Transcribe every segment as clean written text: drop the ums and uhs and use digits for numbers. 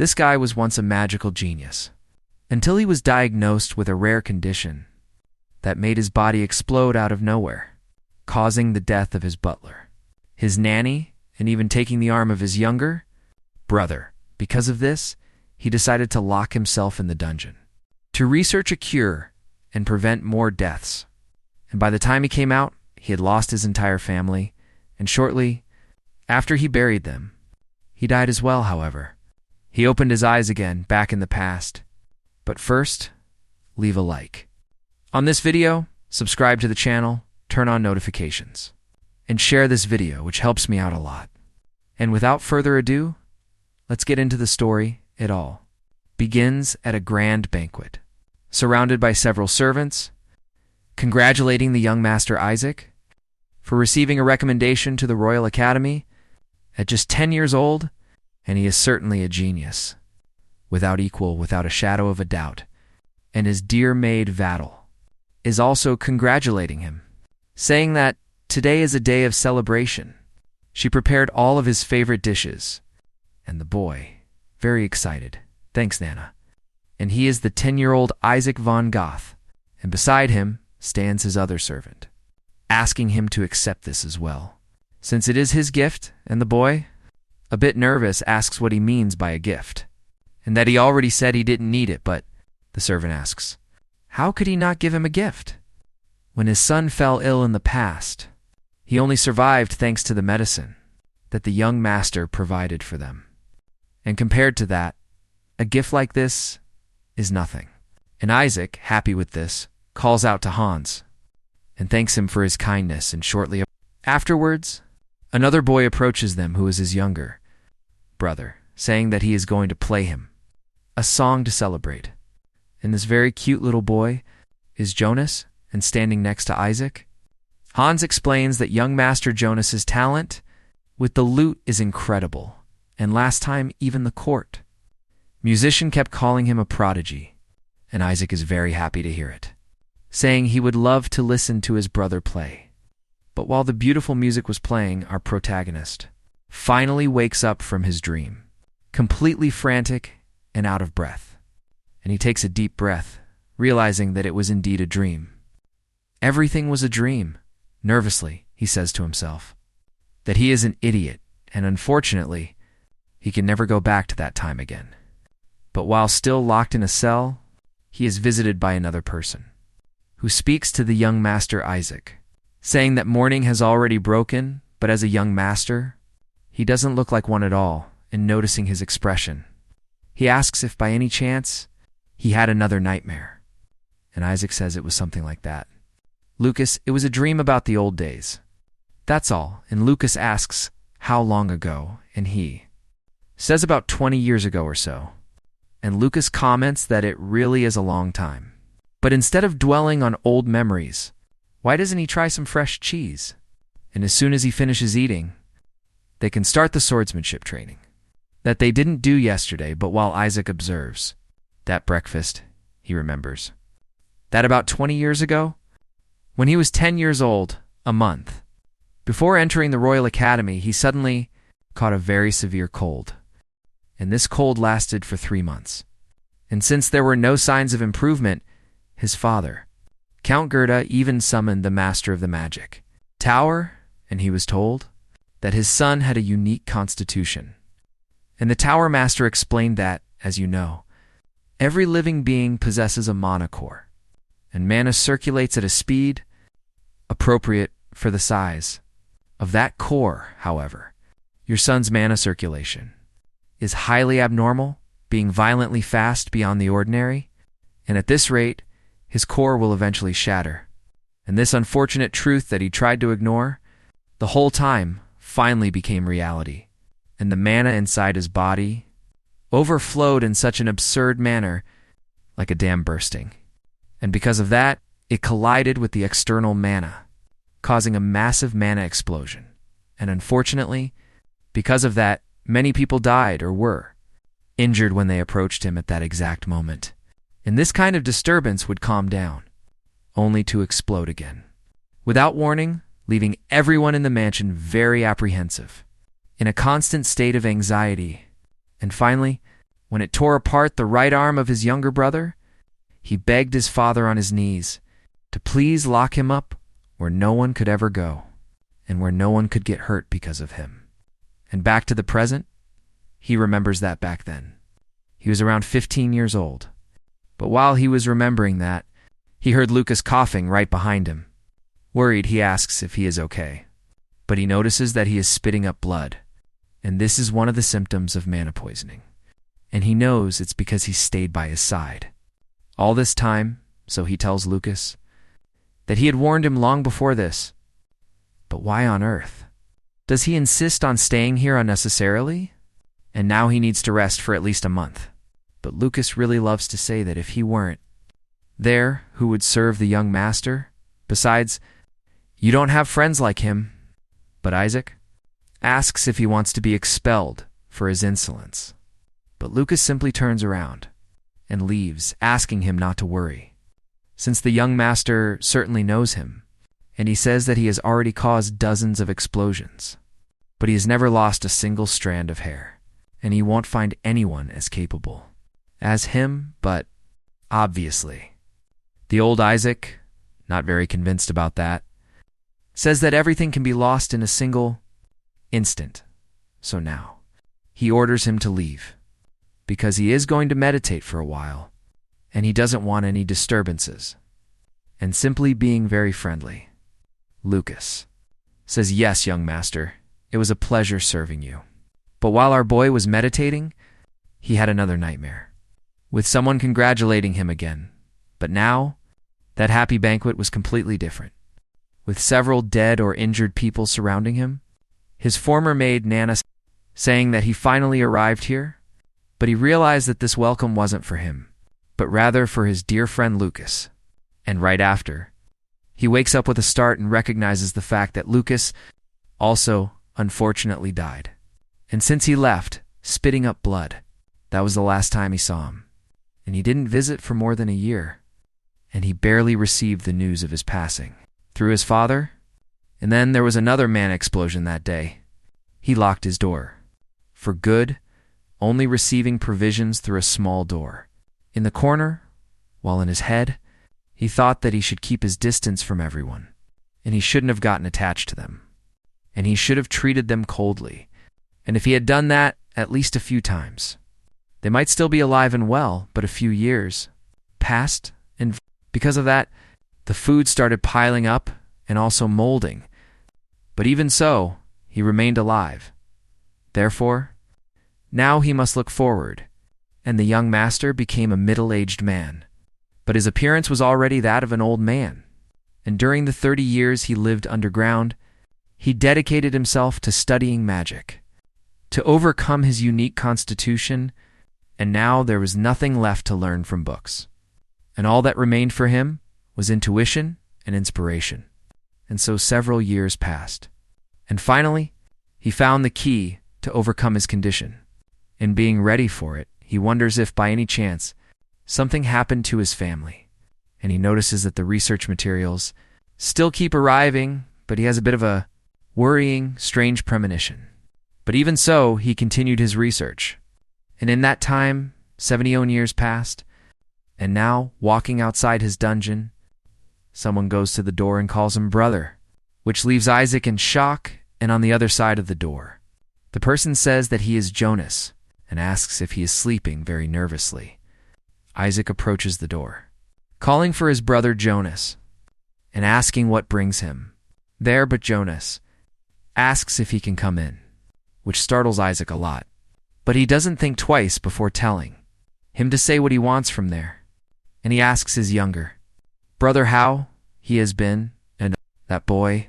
This guy was once a magical genius, until he was diagnosed with a rare condition that made his body explode out of nowhere, causing the death of his butler, his nanny, and even taking the arm of his younger brother. Because of this, he decided to lock himself in the dungeon to research a cure and prevent more deaths. And by the time he came out, he had lost his entire family, and shortly after he buried them, he died as well, however. He opened his eyes again, back in the past. But first, leave a like. On this video, subscribe to the channel, turn on notifications, and share this video, which helps me out a lot. And without further ado, let's get into the story. It all begins at a grand banquet, surrounded by several servants, congratulating the young master Isaac for receiving a recommendation to the Royal Academy at just 10 years old, and he is certainly a genius, without equal, without a shadow of a doubt. And his dear maid Vattel is also congratulating him, saying that today is a day of celebration. She prepared all of his favorite dishes, and the boy, very excited, thanks Nana. And he is the 10-year-old Isaac von Goth, and beside him stands his other servant, asking him to accept this as well, since it is his gift. And the boy, a bit nervous, asks what he means by a gift, and that he already said he didn't need it. But the servant asks, how could he not give him a gift? When his son fell ill in the past, he only survived thanks to the medicine that the young master provided for them. And compared to that, a gift like this is nothing. And Isaac, happy with this, calls out to Hans and thanks him for his kindness, and shortly afterwards, another boy approaches them who is his younger brother, saying that he is going to play him a song to celebrate. And this very cute little boy is Jonas, and standing next to Isaac, Hans explains that young Master Jonas's talent with the lute is incredible, and last time even the court musician kept calling him a prodigy, and Isaac is very happy to hear it, saying he would love to listen to his brother play. But while the beautiful music was playing, our protagonist finally wakes up from his dream, completely frantic and out of breath. And he takes a deep breath, realizing that it was indeed a dream. Everything was a dream. Nervously, he says to himself that he is an idiot, and unfortunately, he can never go back to that time again. But while still locked in a cell, he is visited by another person, who speaks to the young master Isaac, saying that morning has already broken, but as a young master, he doesn't look like one at all. And noticing his expression, he asks if by any chance he had another nightmare. And Isaac says it was something like that. Lucas, it was a dream about the old days. That's all. And Lucas asks how long ago, and he says about 20 years ago or so. And Lucas comments that it really is a long time. But instead of dwelling on old memories, why doesn't he try some fresh cheese? And as soon as he finishes eating, they can start the swordsmanship training that they didn't do yesterday. But while Isaac observes that breakfast, he remembers that about 20 years ago, when he was 10 years old, a month before entering the Royal Academy, he suddenly caught a very severe cold. And this cold lasted for 3 months. And since there were no signs of improvement, his father, Count Gerda, even summoned the master of the magic tower, and he was told that his son had a unique constitution. And the tower master explained that, as you know, every living being possesses a mana core, and mana circulates at a speed appropriate for the size of that core. However, your son's mana circulation is highly abnormal, being violently fast beyond the ordinary, and at this rate, his core will eventually shatter. And this unfortunate truth that he tried to ignore the whole time finally became reality, and the mana inside his body overflowed in such an absurd manner, like a dam bursting. And because of that, it collided with the external mana, causing a massive mana explosion. And unfortunately, because of that, many people died or were injured when they approached him at that exact moment. And this kind of disturbance would calm down, only to explode again, without warning, leaving everyone in the mansion very apprehensive, in a constant state of anxiety. And finally, when it tore apart the right arm of his younger brother, he begged his father on his knees to please lock him up where no one could ever go and where no one could get hurt because of him. And back to the present, he remembers that back then. He was around 15 years old. But while he was remembering that, he heard Lucas coughing right behind him. Worried, he asks if he is okay. But he notices that he is spitting up blood, and this is one of the symptoms of mana poisoning. And he knows it's because he stayed by his side. All this time, so he tells Lucas, that he had warned him long before this. But why on earth? Does he insist on staying here unnecessarily? And now he needs to rest for at least a month. But Lucas really loves to say that if he weren't there, who would serve the young master? Besides, you don't have friends like him. But Isaac asks if he wants to be expelled for his insolence. But Lucas simply turns around and leaves, asking him not to worry, since the young master certainly knows him, and he says that he has already caused dozens of explosions. But he has never lost a single strand of hair, and he won't find anyone as capable as him, but obviously. The old Isaac, not very convinced about that, says that everything can be lost in a single instant. So now, he orders him to leave, because he is going to meditate for a while, and he doesn't want any disturbances. And simply being very friendly, Lucas says, "Yes, young master, it was a pleasure serving you." But while our boy was meditating, he had another nightmare, with someone congratulating him again. But now, that happy banquet was completely different, with several dead or injured people surrounding him. His former maid, Nana, saying that he finally arrived here, but he realized that this welcome wasn't for him, but rather for his dear friend Lucas. And right after, he wakes up with a start and recognizes the fact that Lucas also, unfortunately, died. And since he left, spitting up blood, that was the last time he saw him. And he didn't visit for more than a year, and he barely received the news of his passing through his father. And then there was another mana explosion that day. He locked his door for good, only receiving provisions through a small door in the corner, while in his head, he thought that he should keep his distance from everyone, and he shouldn't have gotten attached to them, and he should have treated them coldly. And if he had done that at least a few times, they might still be alive and well, but a few years passed, and because of that, the food started piling up and also molding. But even so, he remained alive. Therefore, now he must look forward, and the young master became a middle-aged man. But his appearance was already that of an old man, and during the 30 years he lived underground, he dedicated himself to studying magic, to overcome his unique constitution, and now there was nothing left to learn from books. And all that remained for him was intuition and inspiration. And so several years passed. And finally, he found the key to overcome his condition. And being ready for it, he wonders if by any chance something happened to his family. And he notices that the research materials still keep arriving, but he has a bit of a worrying, strange premonition. But even so, he continued his research. And in that time, 70 years passed, and now, walking outside his dungeon, someone goes to the door and calls him brother, which leaves Isaac in shock and on the other side of the door. The person says that he is Jonas and asks if he is sleeping very nervously. Isaac approaches the door, calling for his brother Jonas and asking what brings him there, but Jonas asks if he can come in, which startles Isaac a lot. But he doesn't think twice before telling him to say what he wants from there. And he asks his younger brother how he has been, and that boy,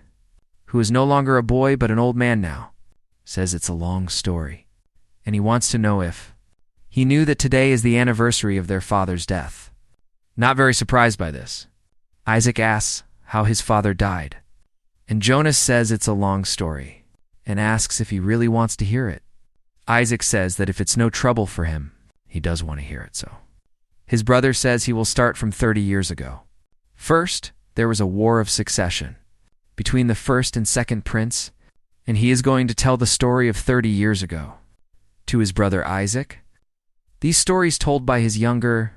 who is no longer a boy but an old man now, says it's a long story, and he wants to know if he knew that today is the anniversary of their father's death. Not very surprised by this, Isaac asks how his father died, and Jonas says it's a long story, and asks if he really wants to hear it. Isaac says that if it's no trouble for him, he does want to hear it so. His brother says he will start from 30 years ago. First, there was a war of succession between the first and second prince, and he is going to tell the story of 30 years ago to his brother Isaac. These stories told by his younger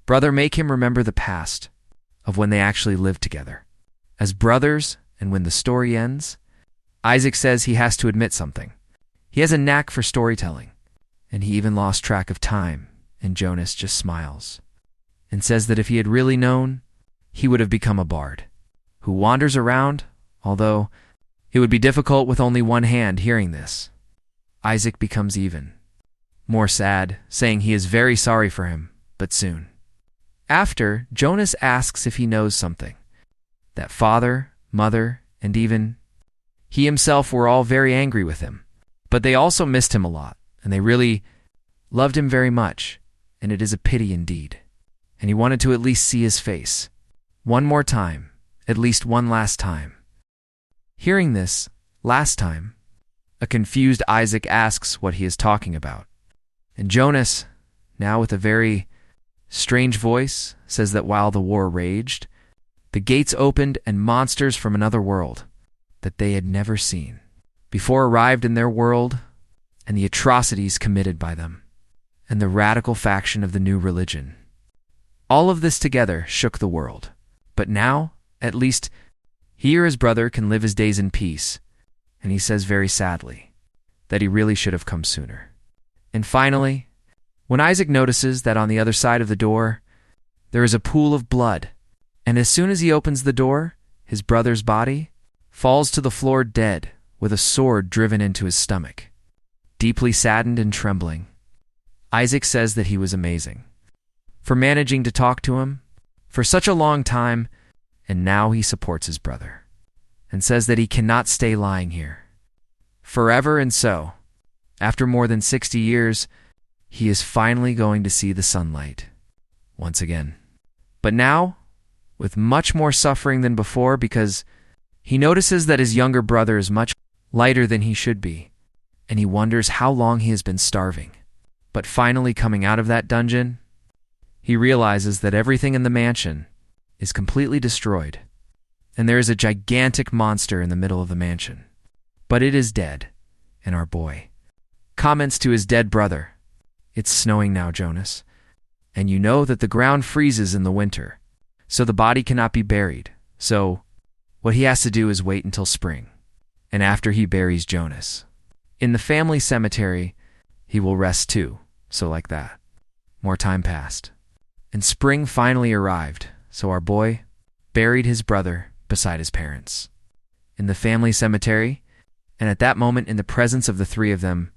brother make him remember the past of when they actually lived together as brothers, and when the story ends, Isaac says he has to admit something. He has a knack for storytelling, and he even lost track of time, and Jonas just smiles and says that if he had really known, he would have become a bard who wanders around, although it would be difficult with only one hand hearing this. Isaac becomes even more sad, saying he is very sorry for him, but soon. After, Jonas asks if he knows something, that father, mother, and even he himself were all very angry with him, but they also missed him a lot, and they really loved him very much, and it is a pity indeed. And he wanted to at least see his face one more time, at least one last time. Hearing this, last time, a confused Isaac asks what he is talking about, and Jonas, now with a very strange voice, says that while the war raged, the gates opened and monsters from another world that they had never seen before arrived in their world, and the atrocities committed by them, and the radical faction of the new religion. All of this together shook the world, but now, at least, he or his brother can live his days in peace, and he says very sadly that he really should have come sooner. And finally, when Isaac notices that on the other side of the door, there is a pool of blood, and as soon as he opens the door, his brother's body falls to the floor dead with a sword driven into his stomach. Deeply saddened and trembling, Isaac says that he was amazing for managing to talk to him for such a long time, and now he supports his brother and says that he cannot stay lying here forever, and so, after more than 60 years, he is finally going to see the sunlight once again. But now, with much more suffering than before, because he notices that his younger brother is much lighter than he should be, and he wonders how long he has been starving. But finally coming out of that dungeon, he realizes that everything in the mansion is completely destroyed, and there is a gigantic monster in the middle of the mansion. But it is dead, and our boy comments to his dead brother, "It's snowing now, Jonas, and you know that the ground freezes in the winter, so the body cannot be buried. So what he has to do is wait until spring, and after he buries Jonas in the family cemetery, he will rest too." So like that, more time passed, and spring finally arrived, so our boy buried his brother beside his parents in the family cemetery, and at that moment, in the presence of the three of them,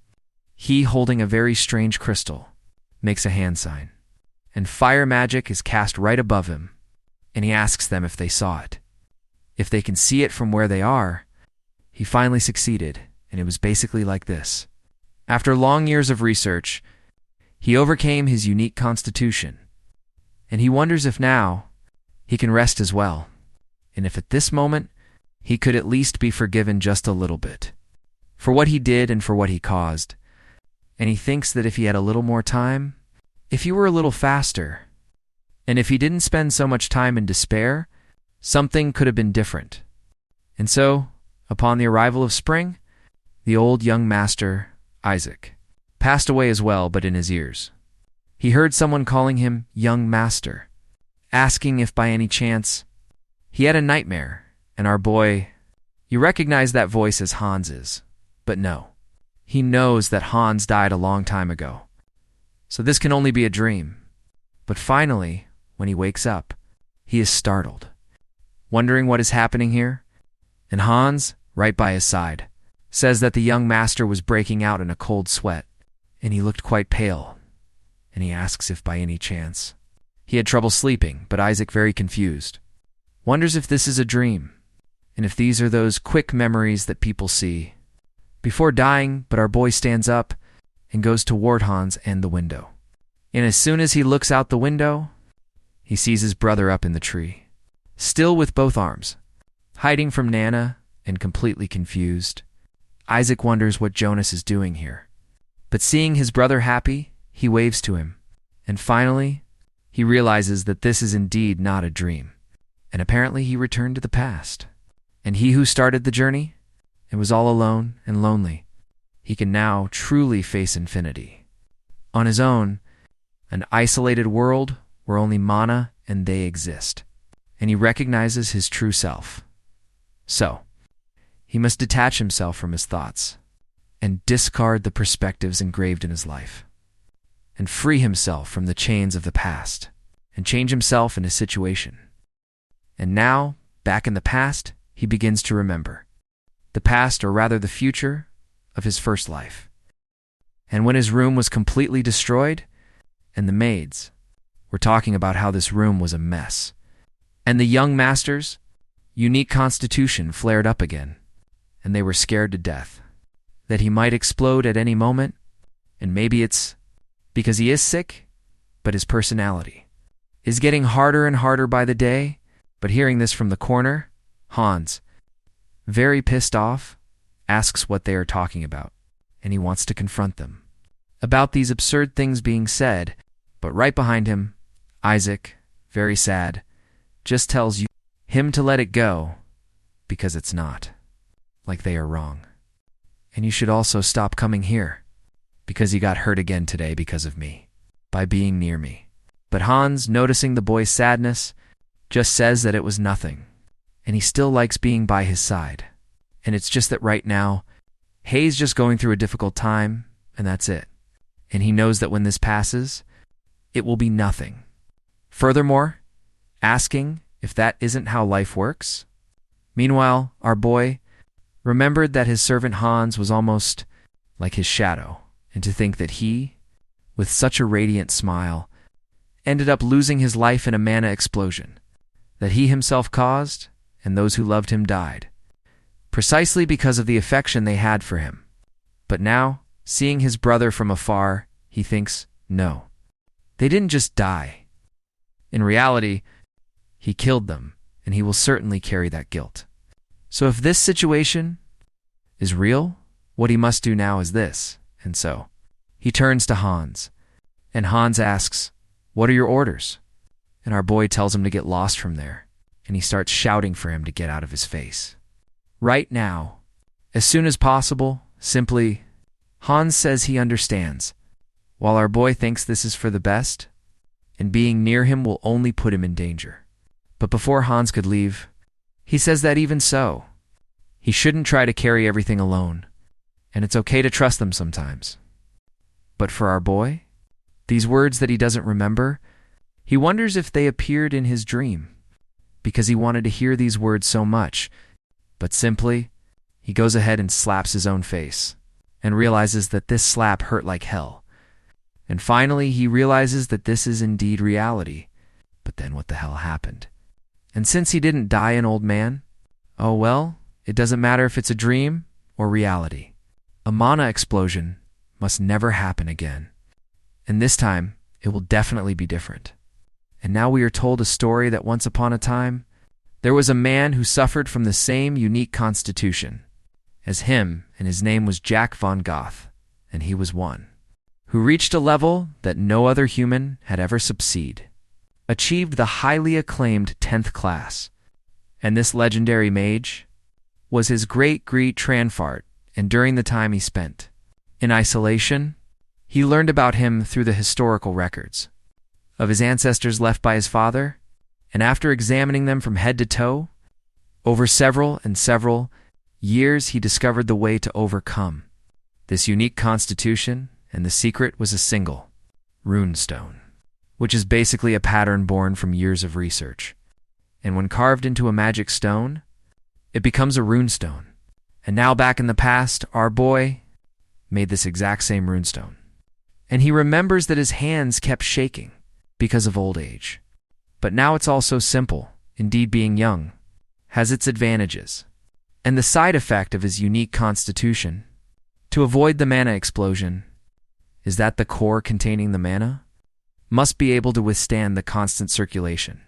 he, holding a very strange crystal, makes a hand sign, and fire magic is cast right above him, and he asks them if they saw it. If they can see it from where they are, he finally succeeded, and it was basically like this. After long years of research, he overcame his unique constitution, and he wonders if now he can rest as well, and if at this moment he could at least be forgiven just a little bit for what he did and for what he caused. And he thinks that if he had a little more time, if he were a little faster, and if he didn't spend so much time in despair, something could have been different. And so, upon the arrival of spring, the old young master, Isaac, passed away as well, but in his ears. He heard someone calling him young master, asking if by any chance he had a nightmare, and our boy, you recognize that voice as Hans's, but no. He knows that Hans died a long time ago, so this can only be a dream. But finally, when he wakes up, he is startled, wondering what is happening here, and Hans, right by his side, says that the young master was breaking out in a cold sweat, and he looked quite pale, and he asks if by any chance he had trouble sleeping, but Isaac, very confused, wonders if this is a dream, and if these are those quick memories that people see before dying. But our boy stands up and goes toward Hans and the window. And as soon as he looks out the window, he sees his brother up in the tree, still with both arms, hiding from Nana and completely confused. Isaac wonders what Jonas is doing here. But seeing his brother happy, he waves to him. And finally, he realizes that this is indeed not a dream. And apparently he returned to the past. And he who started the journey and was all alone and lonely, he can now truly face infinity on his own, an isolated world where only mana and they exist, and he recognizes his true self. So, he must detach himself from his thoughts and discard the perspectives engraved in his life, and free himself from the chains of the past and change himself in his situation. And now, back in the past, he begins to remember the past, or rather the future, of his first life. And when his room was completely destroyed, and the maids were talking about how this room was a mess, and the young master's unique constitution flared up again, and they were scared to death that he might explode at any moment, and maybe it's because he is sick, but his personality is getting harder and harder by the day. But hearing this from the corner, Hans, very pissed off, asks what they are talking about, and he wants to confront them about these absurd things being said. But right behind him, Isaac, very sad, just tells him to let it go because it's not like they are wrong. And you should also stop coming here because you got hurt again today because of me, by being near me. But Hans, noticing the boy's sadness, just says that it was nothing, and he still likes being by his side. And it's just that right now, Hay's just going through a difficult time, and that's it. And he knows that when this passes, it will be nothing. Furthermore, asking if that isn't how life works. Meanwhile, our boy remembered that his servant Hans was almost like his shadow, and to think that he, with such a radiant smile, ended up losing his life in a mana explosion that he himself caused, and those who loved him died, precisely because of the affection they had for him. But now, seeing his brother from afar, he thinks, no, they didn't just die. In reality, he killed them, and he will certainly carry that guilt. So if this situation is real, what he must do now is this. And so, he turns to Hans, and Hans asks, "What are your orders?" And our boy tells him to get lost from there, and he starts shouting for him to get out of his face. Right now, as soon as possible, simply, Hans says he understands, while our boy thinks this is for the best, and being near him will only put him in danger. But before Hans could leave, he says that even so, he shouldn't try to carry everything alone, and it's okay to trust them sometimes. But for our boy, these words that he doesn't remember, he wonders if they appeared in his dream, because he wanted to hear these words so much. But simply, he goes ahead and slaps his own face, and realizes that this slap hurt like hell. And finally, he realizes that this is indeed reality. But then what the hell happened? And since he didn't die an old man, oh well, it doesn't matter if it's a dream or reality. A mana explosion must never happen again. And this time, it will definitely be different. And now we are told a story that once upon a time, there was a man who suffered from the same unique constitution as him, and his name was Jack von Goth, and he was one who reached a level that no other human had ever achieved the highly acclaimed 10th class. And this legendary mage was his great-great Tranfart, and during the time he spent in isolation, he learned about him through the historical records of his ancestors left by his father, and after examining them from head to toe, over several years he discovered the way to overcome this unique constitution, and the secret was a single rune stone, which is basically a pattern born from years of research. And when carved into a magic stone, it becomes a rune stone. And now back in the past, our boy made this exact same rune stone. And he remembers that his hands kept shaking because of old age. But now it's all so simple. Indeed, being young has its advantages. And the side effect of his unique constitution, to avoid the mana explosion, is that the core containing the mana must be able to withstand the constant circulation.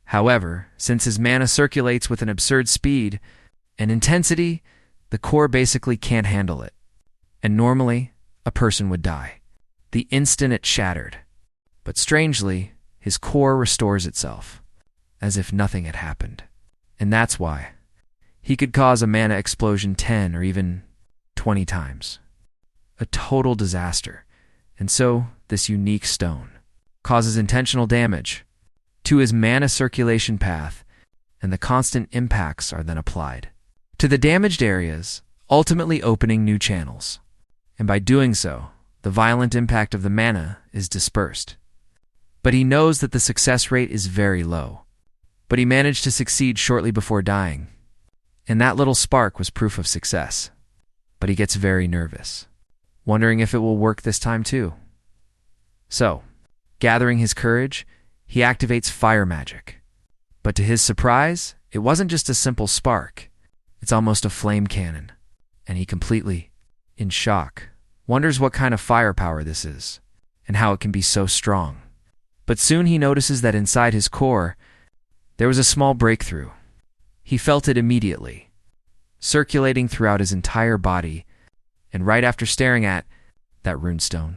However, since his mana circulates with an absurd speed and intensity, the core basically can't handle it. And normally, a person would die the instant it shattered. But strangely, his core restores itself, as if nothing had happened. And that's why he could cause a mana explosion 10 or even 20 times. A total disaster. And so, this unique stone causes intentional damage to his mana circulation path, and the constant impacts are then applied to the damaged areas, ultimately opening new channels. And by doing so, the violent impact of the mana is dispersed. But he knows that the success rate is very low. But he managed to succeed shortly before dying, and that little spark was proof of success. But he gets very nervous, wondering if it will work this time too. So, gathering his courage, he activates fire magic. But to his surprise, it wasn't just a simple spark. It's almost a flame cannon, and he completely, in shock, wonders what kind of firepower this is, and how it can be so strong. But soon he notices that inside his core, there was a small breakthrough. He felt it immediately, circulating throughout his entire body, and right after staring at that runestone,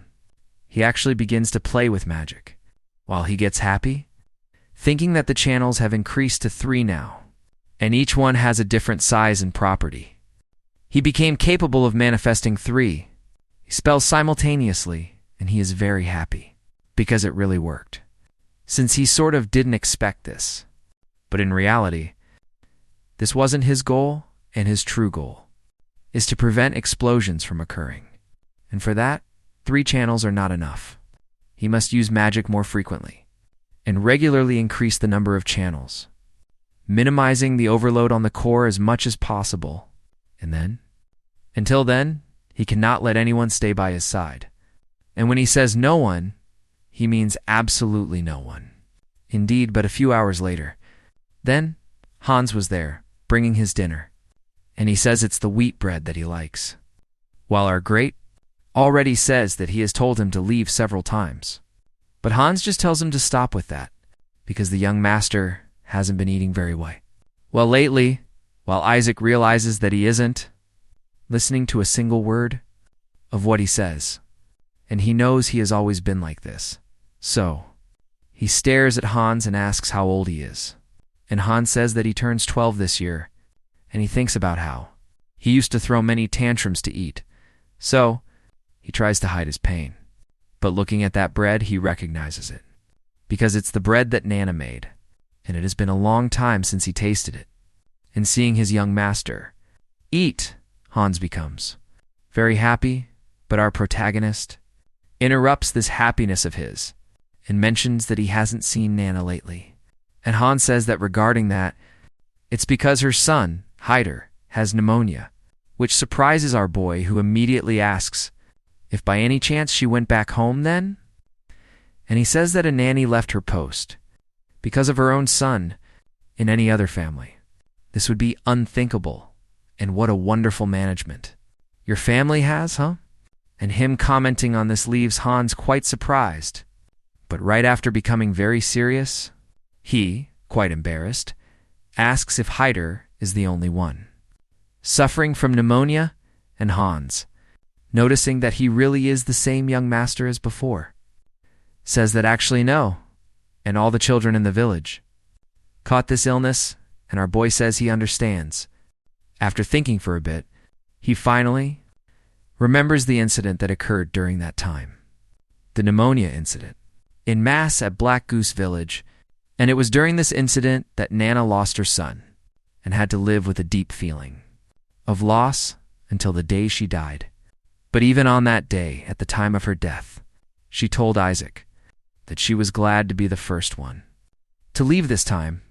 he actually begins to play with magic. While he gets happy, thinking that the channels have increased to 3 now, and each one has a different size and property. He became capable of manifesting 3 spells simultaneously, and he is very happy, because it really worked. Since he sort of didn't expect this. But in reality, this wasn't his goal, and his true goal is to prevent explosions from occurring. And for that, 3 channels are not enough. He must use magic more frequently, and regularly increase the number of channels, minimizing the overload on the core as much as possible. And then, until then, he cannot let anyone stay by his side. And when he says no one, he means absolutely no one. Indeed, but a few hours later, then Hans was there, bringing his dinner, and he says it's the wheat bread that he likes. While our great already says that he has told him to leave several times. But Hans just tells him to stop with that, because the young master hasn't been eating very well lately, while Isaac realizes that he isn't listening to a single word of what he says, and he knows he has always been like this. So, he stares at Hans and asks how old he is, and Hans says that he turns 12 this year, and he thinks about how he used to throw many tantrums to eat, so he tries to hide his pain. But looking at that bread, he recognizes it, because it's the bread that Nana made, and it has been a long time since he tasted it. And seeing his young master eat, Hans becomes very happy, but our protagonist interrupts this happiness of his and mentions that he hasn't seen Nana lately. And Hans says that regarding that, it's because her son, Hyder, has pneumonia, which surprises our boy, who immediately asks if by any chance she went back home then? And he says that a nanny left her post because of her own son in any other family. This would be unthinkable, and what a wonderful management your family has, huh? And him commenting on this leaves Hans quite surprised. But right after becoming very serious, he, quite embarrassed, asks if Hyder is the only one suffering from pneumonia, and Hans, noticing that he really is the same young master as before, says that actually no, and all the children in the village caught this illness, and our boy says he understands. After thinking for a bit, he finally remembers the incident that occurred during that time. The pneumonia incident in mass at Black Goose Village, and it was during this incident that Nana lost her son and had to live with a deep feeling of loss until the day she died. But even on that day, at the time of her death, she told Isaac that she was glad to be the first one to leave this time,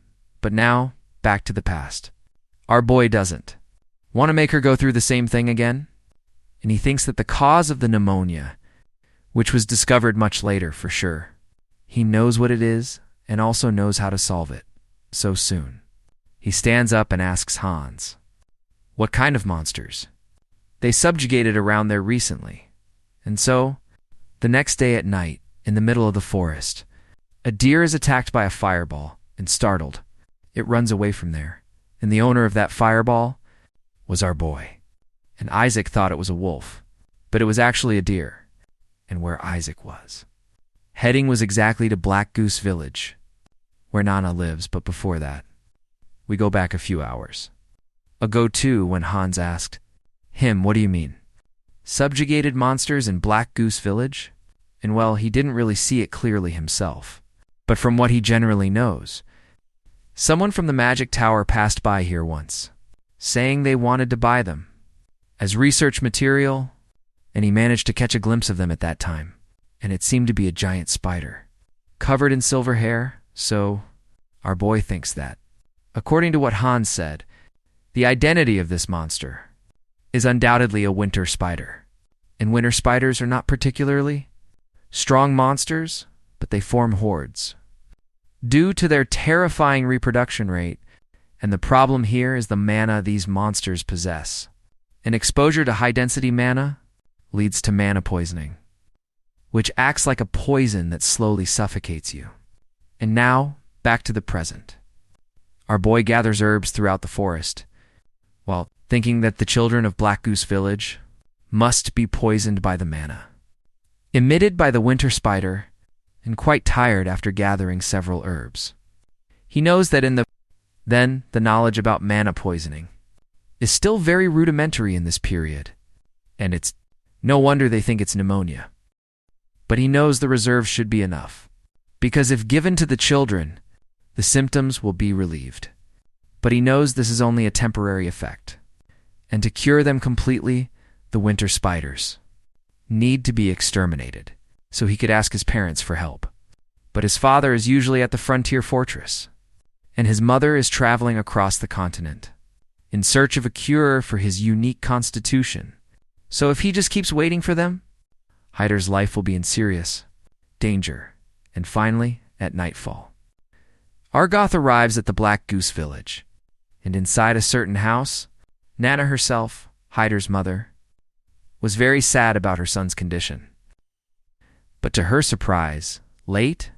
but now back to the past. Our boy doesn't want to make her go through the same thing again, and he thinks that the cause of the pneumonia, which was discovered much later for sure, he knows what it is and also knows how to solve it so soon. He stands up and asks Hans, what kind of monsters they subjugated around there recently. And so, the next day at night, in the middle of the forest, a deer is attacked by a fireball, and startled, it runs away from there. And the owner of that fireball was our boy. And Isaac thought it was a wolf, but it was actually a deer. And where Isaac was heading was exactly to Black Goose Village, where Nana lives. But before that, we go back a few hours ago too, when Hans asked him, what do you mean? Subjugated monsters in Black Goose Village? and well, he didn't really see it clearly himself. But from what he generally knows, someone from the magic tower passed by here once, saying they wanted to buy them as research material, and he managed to catch a glimpse of them at that time, and it seemed to be a giant spider, covered in silver hair, so our boy thinks that, according to what Hans said, the identity of this monster is undoubtedly a winter spider. And winter spiders are not particularly strong monsters, but they form hordes due to their terrifying reproduction rate, and the problem here is the mana these monsters possess. An exposure to high-density mana leads to mana poisoning, which acts like a poison that slowly suffocates you. And now, back to the present. Our boy gathers herbs throughout the forest, while thinking that the children of Black Goose Village must be poisoned by the mana emitted by the winter spider, and quite tired after gathering several herbs. He knows that the knowledge about mana poisoning is still very rudimentary in this period, and it's no wonder they think it's pneumonia. But he knows the reserves should be enough, because if given to the children, the symptoms will be relieved. But he knows this is only a temporary effect, and to cure them completely, the winter spiders need to be exterminated, so he could ask his parents for help. But his father is usually at the frontier fortress, and his mother is traveling across the continent in search of a cure for his unique constitution. So if he just keeps waiting for them, Hyder's life will be in serious danger. And finally, at nightfall, Argoth arrives at the Black Goose Village, and inside a certain house, Nana herself, Hyder's mother, was very sad about her son's condition. But to her surprise, late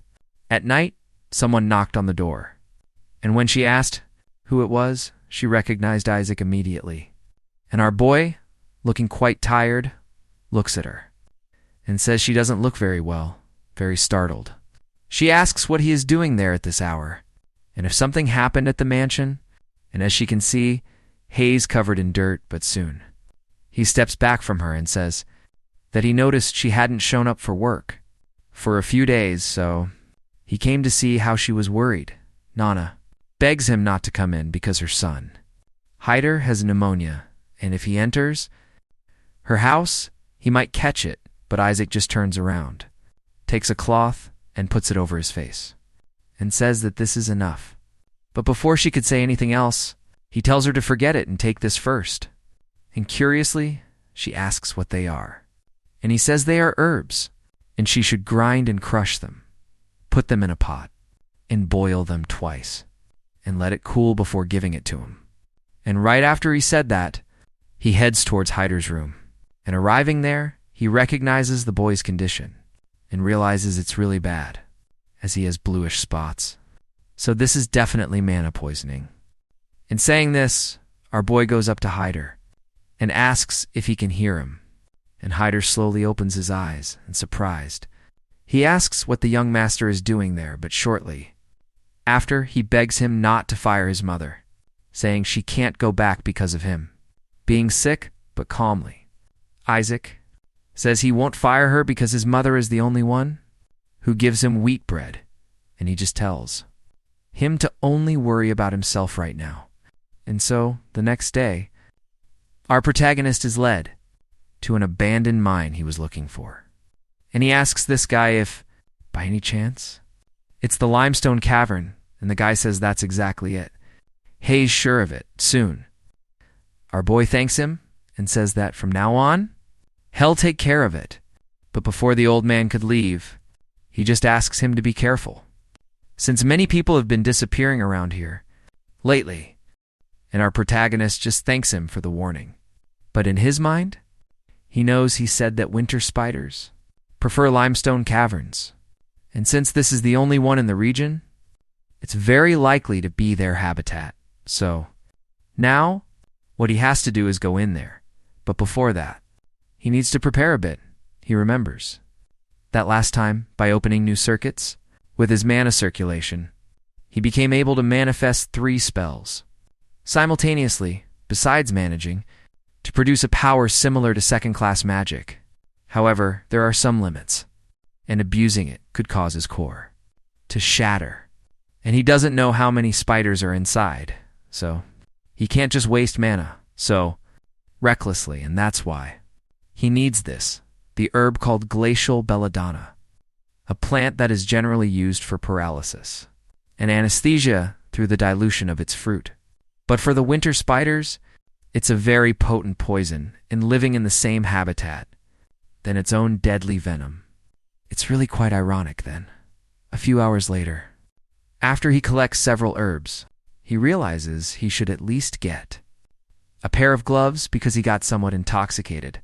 at night, someone knocked on the door, and when she asked who it was, she recognized Isaac immediately. And our boy, looking quite tired, looks at her and says she doesn't look very well, very startled. She asks what he is doing there at this hour, and if something happened at the mansion, and as she can see, haze covered in dirt, but soon he steps back from her and says that he noticed she hadn't shown up for work for a few days, so he came to see how she was worried. Nana begs him not to come in because her son, Hyder, has pneumonia, and if he enters her house, he might catch it, but Isaac just turns around, takes a cloth, and puts it over his face, and says that this is enough. But before she could say anything else, he tells her to forget it and take this first. And curiously, she asks what they are. And he says they are herbs, and she should grind and crush them, put them in a pot, and boil them twice, and let it cool before giving it to him. And right after he said that, he heads towards Hyder's room. And arriving there, he recognizes the boy's condition and realizes it's really bad, as he has bluish spots. So this is definitely mana poisoning. In saying this, our boy goes up to Hyder and asks if he can hear him. And Hyder slowly opens his eyes, and surprised, he asks what the young master is doing there, but shortly after, he begs him not to fire his mother, saying she can't go back because of him being sick, but calmly. Isaac says he won't fire her because his mother is the only one who gives him wheat bread, and he just tells him to only worry about himself right now. And so, the next day, our protagonist is led to an abandoned mine he was looking for. And he asks this guy if, by any chance, it's the limestone cavern, and the guy says that's exactly it. He's sure of it, soon. Our boy thanks him and says that from now on, he'll take care of it. But before the old man could leave, he just asks him to be careful, since many people have been disappearing around here lately, and our protagonist just thanks him for the warning. But in his mind, he knows he said that winter spiders prefer limestone caverns, and since this is the only one in the region, it's very likely to be their habitat. So, now, what he has to do is go in there. But before that, he needs to prepare a bit. He remembers that last time, by opening new circuits with his mana circulation, he became able to manifest 3 spells simultaneously, besides managing to produce a power similar to second-class magic. However, there are some limits, and abusing it could cause his core to shatter. And he doesn't know how many spiders are inside, so he can't just waste mana so recklessly, and that's why he needs the herb called glacial belladonna, a plant that is generally used for paralysis and anesthesia through the dilution of its fruit. But for the winter spiders, it's a very potent poison and living in the same habitat than its own deadly venom. It's really quite ironic then. A few hours later, after he collects several herbs, he realizes he should at least get a pair of gloves because he got somewhat intoxicated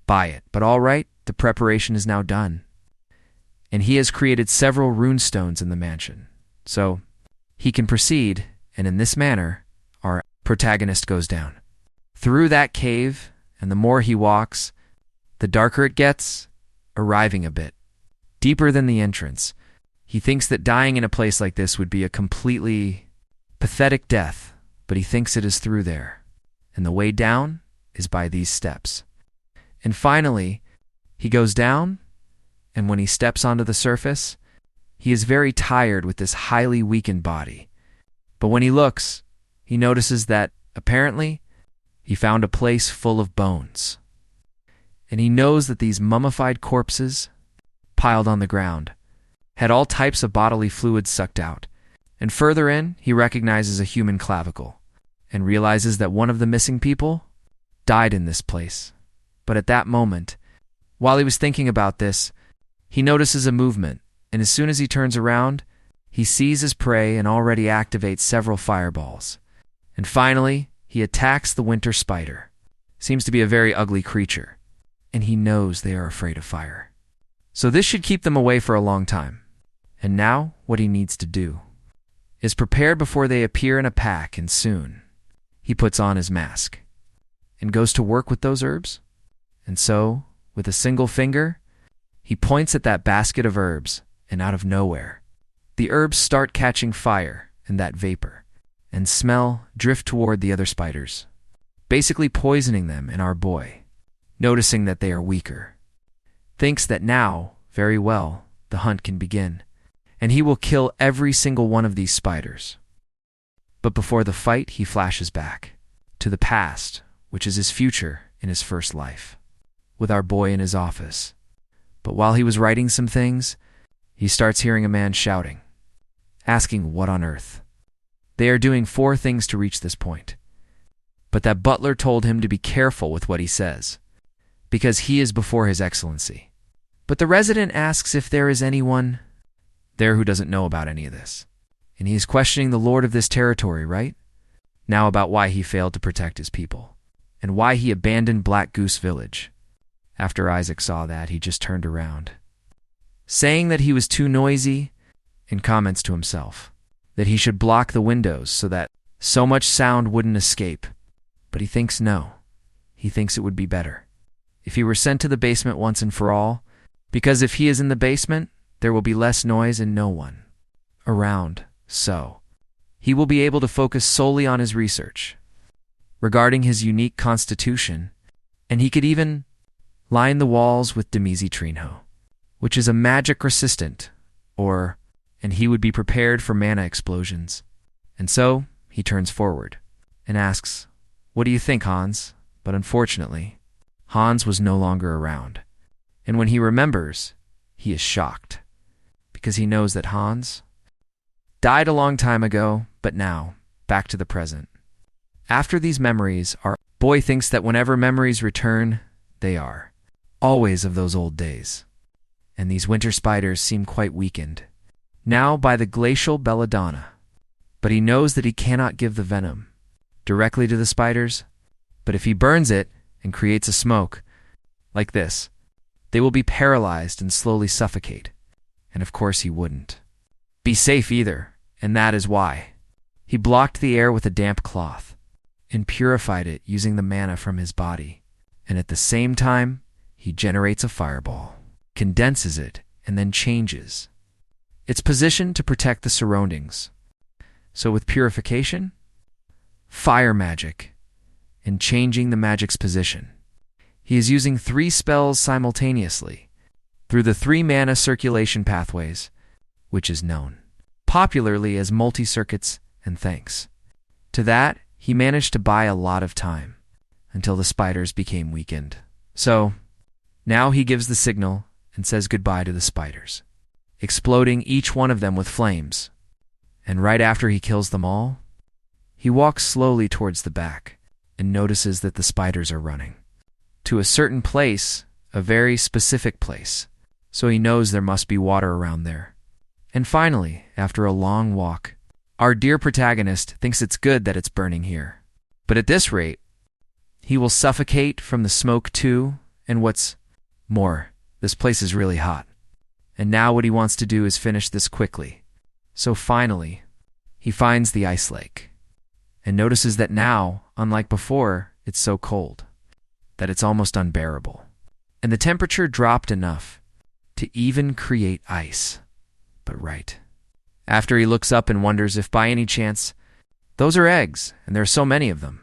by it. But all right, the preparation is now done, and he has created several rune stones in the mansion. So he can proceed, and in this manner, our protagonist goes down through that cave, and the more he walks, the darker it gets, arriving a bit deeper than the entrance. He thinks that dying in a place like this would be a completely pathetic death, but he thinks it is through there, and the way down is by these steps. And finally, he goes down, and when he steps onto the surface, he is very tired with this highly weakened body. But when he looks, he notices that, apparently, he found a place full of bones. And he knows that these mummified corpses, piled on the ground, had all types of bodily fluids sucked out. And further in, he recognizes a human clavicle, and realizes that one of the missing people died in this place. But at that moment, while he was thinking about this, he notices a movement, and as soon as he turns around, he sees his prey and already activates several fireballs. And finally, he attacks the winter spider. Seems to be a very ugly creature, and he knows they are afraid of fire. So this should keep them away for a long time. And now, what he needs to do is prepare before they appear in a pack, and soon he puts on his mask and goes to work with those herbs. And so, with a single finger, he points at that basket of herbs, and out of nowhere, the herbs start catching fire and that vapor, and smell drift toward the other spiders, basically poisoning them. And our boy, noticing that they are weaker, thinks that now, very well, the hunt can begin, and he will kill every single one of these spiders. But before the fight, he flashes back to the past, which is his future in his first life, with our boy in his office. But while he was writing some things, he starts hearing a man shouting, asking what on earth. They are doing 4 things to reach this point. But that butler told him to be careful with what he says, because he is before his excellency. But the resident asks if there is anyone there who doesn't know about any of this. And he is questioning the lord of this territory, right? Now about why he failed to protect his people, and why he abandoned Black Goose Village. After Isaac saw that, he just turned around, saying that he was too noisy, and comments to himself that he should block the windows so that so much sound wouldn't escape. But he thinks no. He thinks it would be better if he were sent to the basement once and for all, because if he is in the basement, there will be less noise and no one around, so he will be able to focus solely on his research regarding his unique constitution, and he could even line the walls with Demizi Trinho, which is a magic resistant, and he would be prepared for mana explosions. And so he turns forward and asks, "What do you think, Hans?" But unfortunately, Hans was no longer around. And when he remembers, he is shocked, because he knows that Hans died a long time ago, but now, back to the present. After these memories, our boy thinks that whenever memories return, they are always of those old days. And these winter spiders seem quite weakened now by the glacial belladonna. But he knows that he cannot give the venom directly to the spiders, but if he burns it and creates a smoke like this, they will be paralyzed and slowly suffocate. And of course he wouldn't be safe either, and that is why he blocked the air with a damp cloth and purified it using the mana from his body. And at the same time, he generates a fireball, condenses it, and then changes its position to protect the surroundings. So with purification, fire magic, and changing the magic's position, he is using 3 spells simultaneously, through the 3 mana circulation pathways, which is known popularly as multi-circuits, and thanks to that, he managed to buy a lot of time until the spiders became weakened. So, now he gives the signal and says goodbye to the spiders, exploding each one of them with flames. And right after he kills them all, he walks slowly towards the back and notices that the spiders are running to a certain place, a very specific place, so he knows there must be water around there. And finally, after a long walk, our dear protagonist thinks it's good that it's burning here. But at this rate, he will suffocate from the smoke too, and what's more, this place is really hot. And now what he wants to do is finish this quickly. So finally, he finds the ice lake, and notices that now, unlike before, it's so cold that it's almost unbearable. And the temperature dropped enough to even create ice. But right after he looks up and wonders if by any chance, those are eggs, and there are so many of them.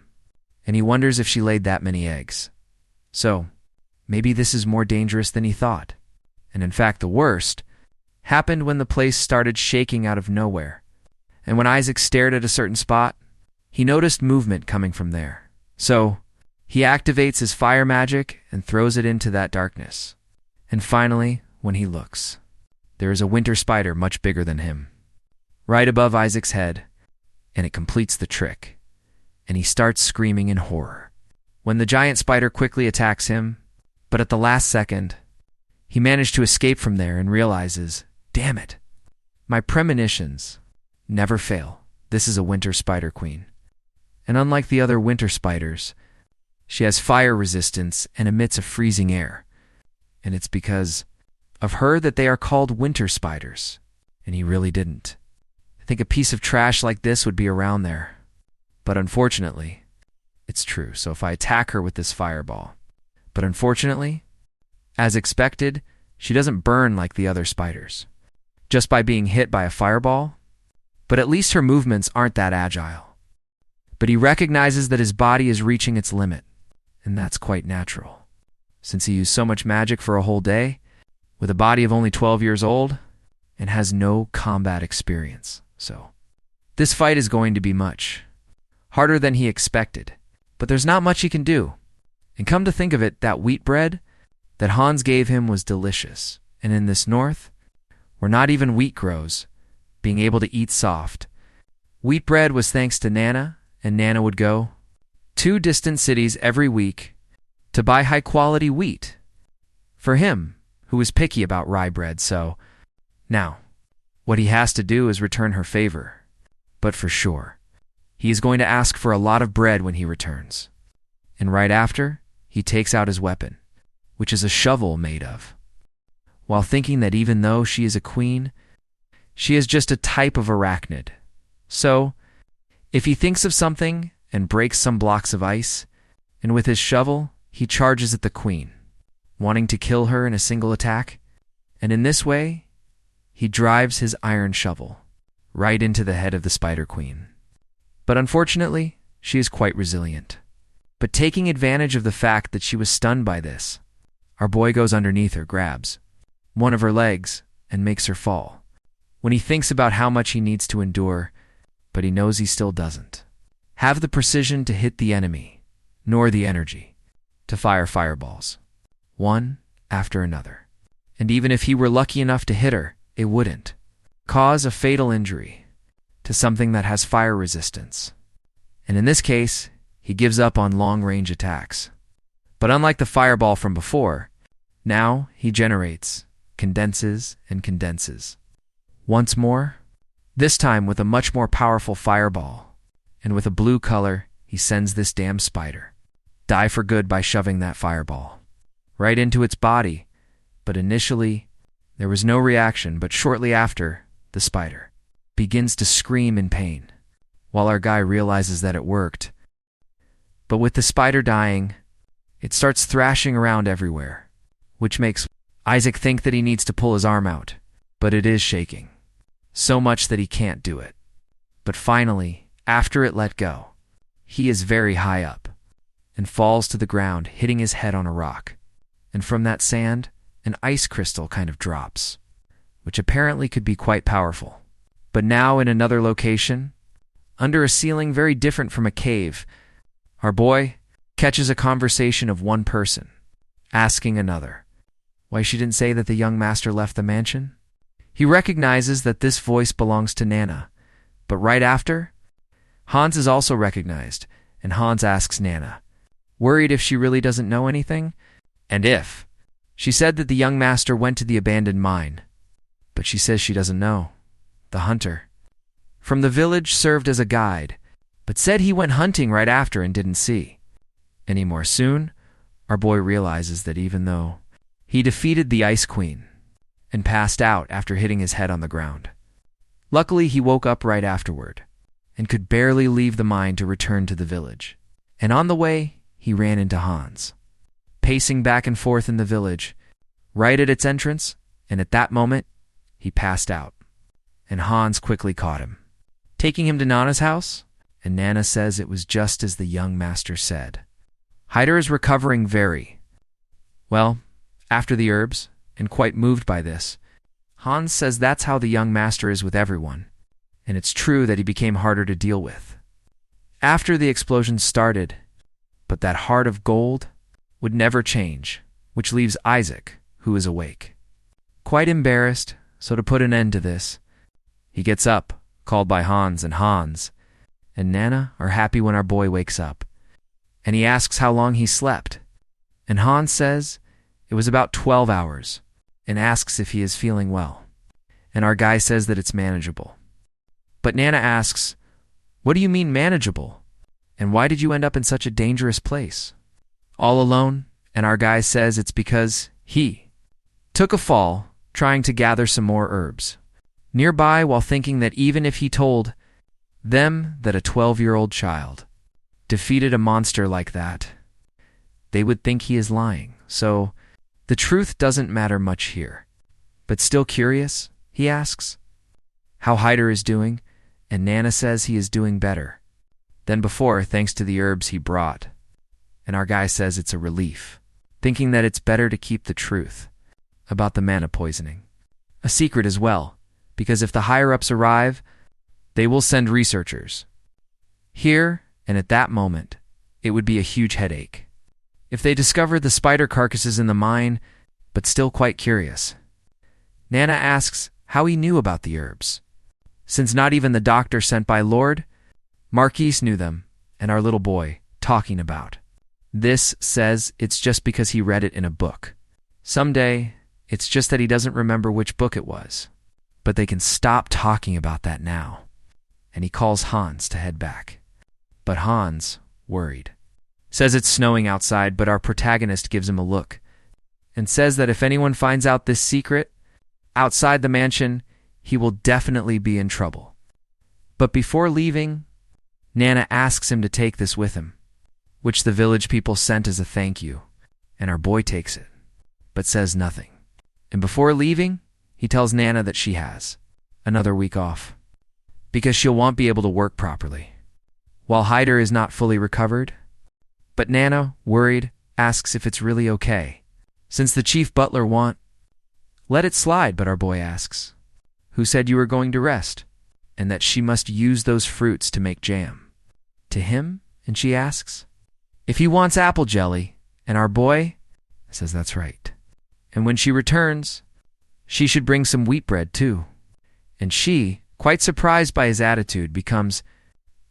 And he wonders if she laid that many eggs. So, maybe this is more dangerous than he thought. And in fact, the worst happened when the place started shaking out of nowhere. And when Isaac stared at a certain spot, he noticed movement coming from there. So, he activates his fire magic and throws it into that darkness. And finally, when he looks, there is a winter spider much bigger than him, right above Isaac's head, and it completes the trick, and he starts screaming in horror when the giant spider quickly attacks him. But at the last second, he managed to escape from there and realizes, damn it, my premonitions never fail. This is a winter spider queen. And unlike the other winter spiders, she has fire resistance and emits a freezing air. And it's because of her that they are called winter spiders. And he really didn't think a piece of trash like this would be around there. But unfortunately, it's true. So if I attack her with this fireball. But unfortunately, as expected, she doesn't burn like the other spiders, just by being hit by a fireball. But at least her movements aren't that agile. But he recognizes that his body is reaching its limit, and that's quite natural, since he used so much magic for a whole day, with a body of only 12 years old, and has no combat experience. So, this fight is going to be much harder than he expected, but there's not much he can do. And come to think of it, that wheat bread that Hans gave him was delicious, and in this north, where not even wheat grows, being able to eat soft, wheat bread was thanks to Nana, and Nana would go 2 distant cities every week to buy high-quality wheat for him, who was picky about rye bread. So now, what he has to do is return her favor. But for sure, he is going to ask for a lot of bread when he returns. And right after, he takes out his weapon, which is a shovel made of, while thinking that even though she is a queen, she is just a type of arachnid. So, if he thinks of something and breaks some blocks of ice, and with his shovel, he charges at the queen, wanting to kill her in a single attack, and in this way, he drives his iron shovel right into the head of the Spider Queen. But unfortunately, she is quite resilient. But taking advantage of the fact that she was stunned by this, our boy goes underneath her, grabs one of her legs, and makes her fall. When he thinks about how much he needs to endure, but he knows he still doesn't have the precision to hit the enemy, nor the energy to fire fireballs, one after another. And even if he were lucky enough to hit her, it wouldn't cause a fatal injury to something that has fire resistance. And in this case, he gives up on long-range attacks. But unlike the fireball from before, now he generates, condenses, and condenses. Once more, this time with a much more powerful fireball, and with a blue color, he sends this damn spider die for good by shoving that fireball right into its body. But initially, there was no reaction, but shortly after, the spider begins to scream in pain, while our guy realizes that it worked. But with the spider dying, it starts thrashing around everywhere, which makes Isaac think that he needs to pull his arm out, but it is shaking, so much that he can't do it. But finally, after it let go, he is very high up, and falls to the ground, hitting his head on a rock. And from that sand, an ice crystal kind of drops, which apparently could be quite powerful. But now in another location, under a ceiling very different from a cave, our boy catches a conversation of one person, asking another why she didn't say that the young master left the mansion. He recognizes that this voice belongs to Nana, but right after, Hans is also recognized, and Hans asks Nana, worried if she really doesn't know anything, and if. She said that the young master went to the abandoned mine, but she says she doesn't know. The hunter from the village served as a guide, but said he went hunting right after and didn't see any more. Soon, our boy realizes that even though he defeated the Ice Queen and passed out after hitting his head on the ground, luckily he woke up right afterward and could barely leave the mine to return to the village. And on the way, he ran into Hans, pacing back and forth in the village, right at its entrance, and at that moment, he passed out. And Hans quickly caught him, taking him to Nana's house, and Nana says it was just as the young master said. Hyder is recovering very well after the herbs, and quite moved by this. Hans says that's how the young master is with everyone, and it's true that he became harder to deal with after the explosion started, but that heart of gold would never change, which leaves Isaac, who is awake, quite embarrassed. So to put an end to this, he gets up, called by Hans and Nana are happy when our boy wakes up, and he asks how long he slept, and Hans says it was about 12 hours, and asks if he is feeling well, and our guy says that it's manageable. But Nana asks, what do you mean manageable, and why did you end up in such a dangerous place, all alone? And our guy says it's because he took a fall trying to gather some more herbs nearby, while thinking that even if he told them that a 12-year-old child defeated a monster like that, they would think he is lying. So the truth doesn't matter much here. But still curious, he asks how Hyder is doing, and Nana says he is doing better than before thanks to the herbs he brought. And our guy says it's a relief, thinking that it's better to keep the truth about the mana poisoning a secret as well, because if the higher-ups arrive, they will send researchers here, and at that moment, it would be a huge headache if they discover the spider carcasses in the mine. But still quite curious, Nana asks how he knew about the herbs, since not even the doctor sent by Lord Marquise knew them, and our little boy talking about this says it's just because he read it in a book. Someday, it's just that he doesn't remember which book it was. But they can stop talking about that now. And he calls Hans to head back. But Hans, worried, says it's snowing outside, but our protagonist gives him a look and says that if anyone finds out this secret outside the mansion, he will definitely be in trouble. But before leaving, Nana asks him to take this with him, which the village people sent as a thank you, and our boy takes it, but says nothing. And before leaving, he tells Nana that she has another week off, because she'll won't be able to work properly, while Hyder is not fully recovered. But Nana, worried, asks if it's really okay, since the chief butler won't let it slide. But our boy asks, who said you were going to rest, and that she must use those fruits to make jam to him? And she asks if he wants apple jelly, and our boy says that's right. And when she returns, she should bring some wheat bread too. And she, quite surprised by his attitude, becomes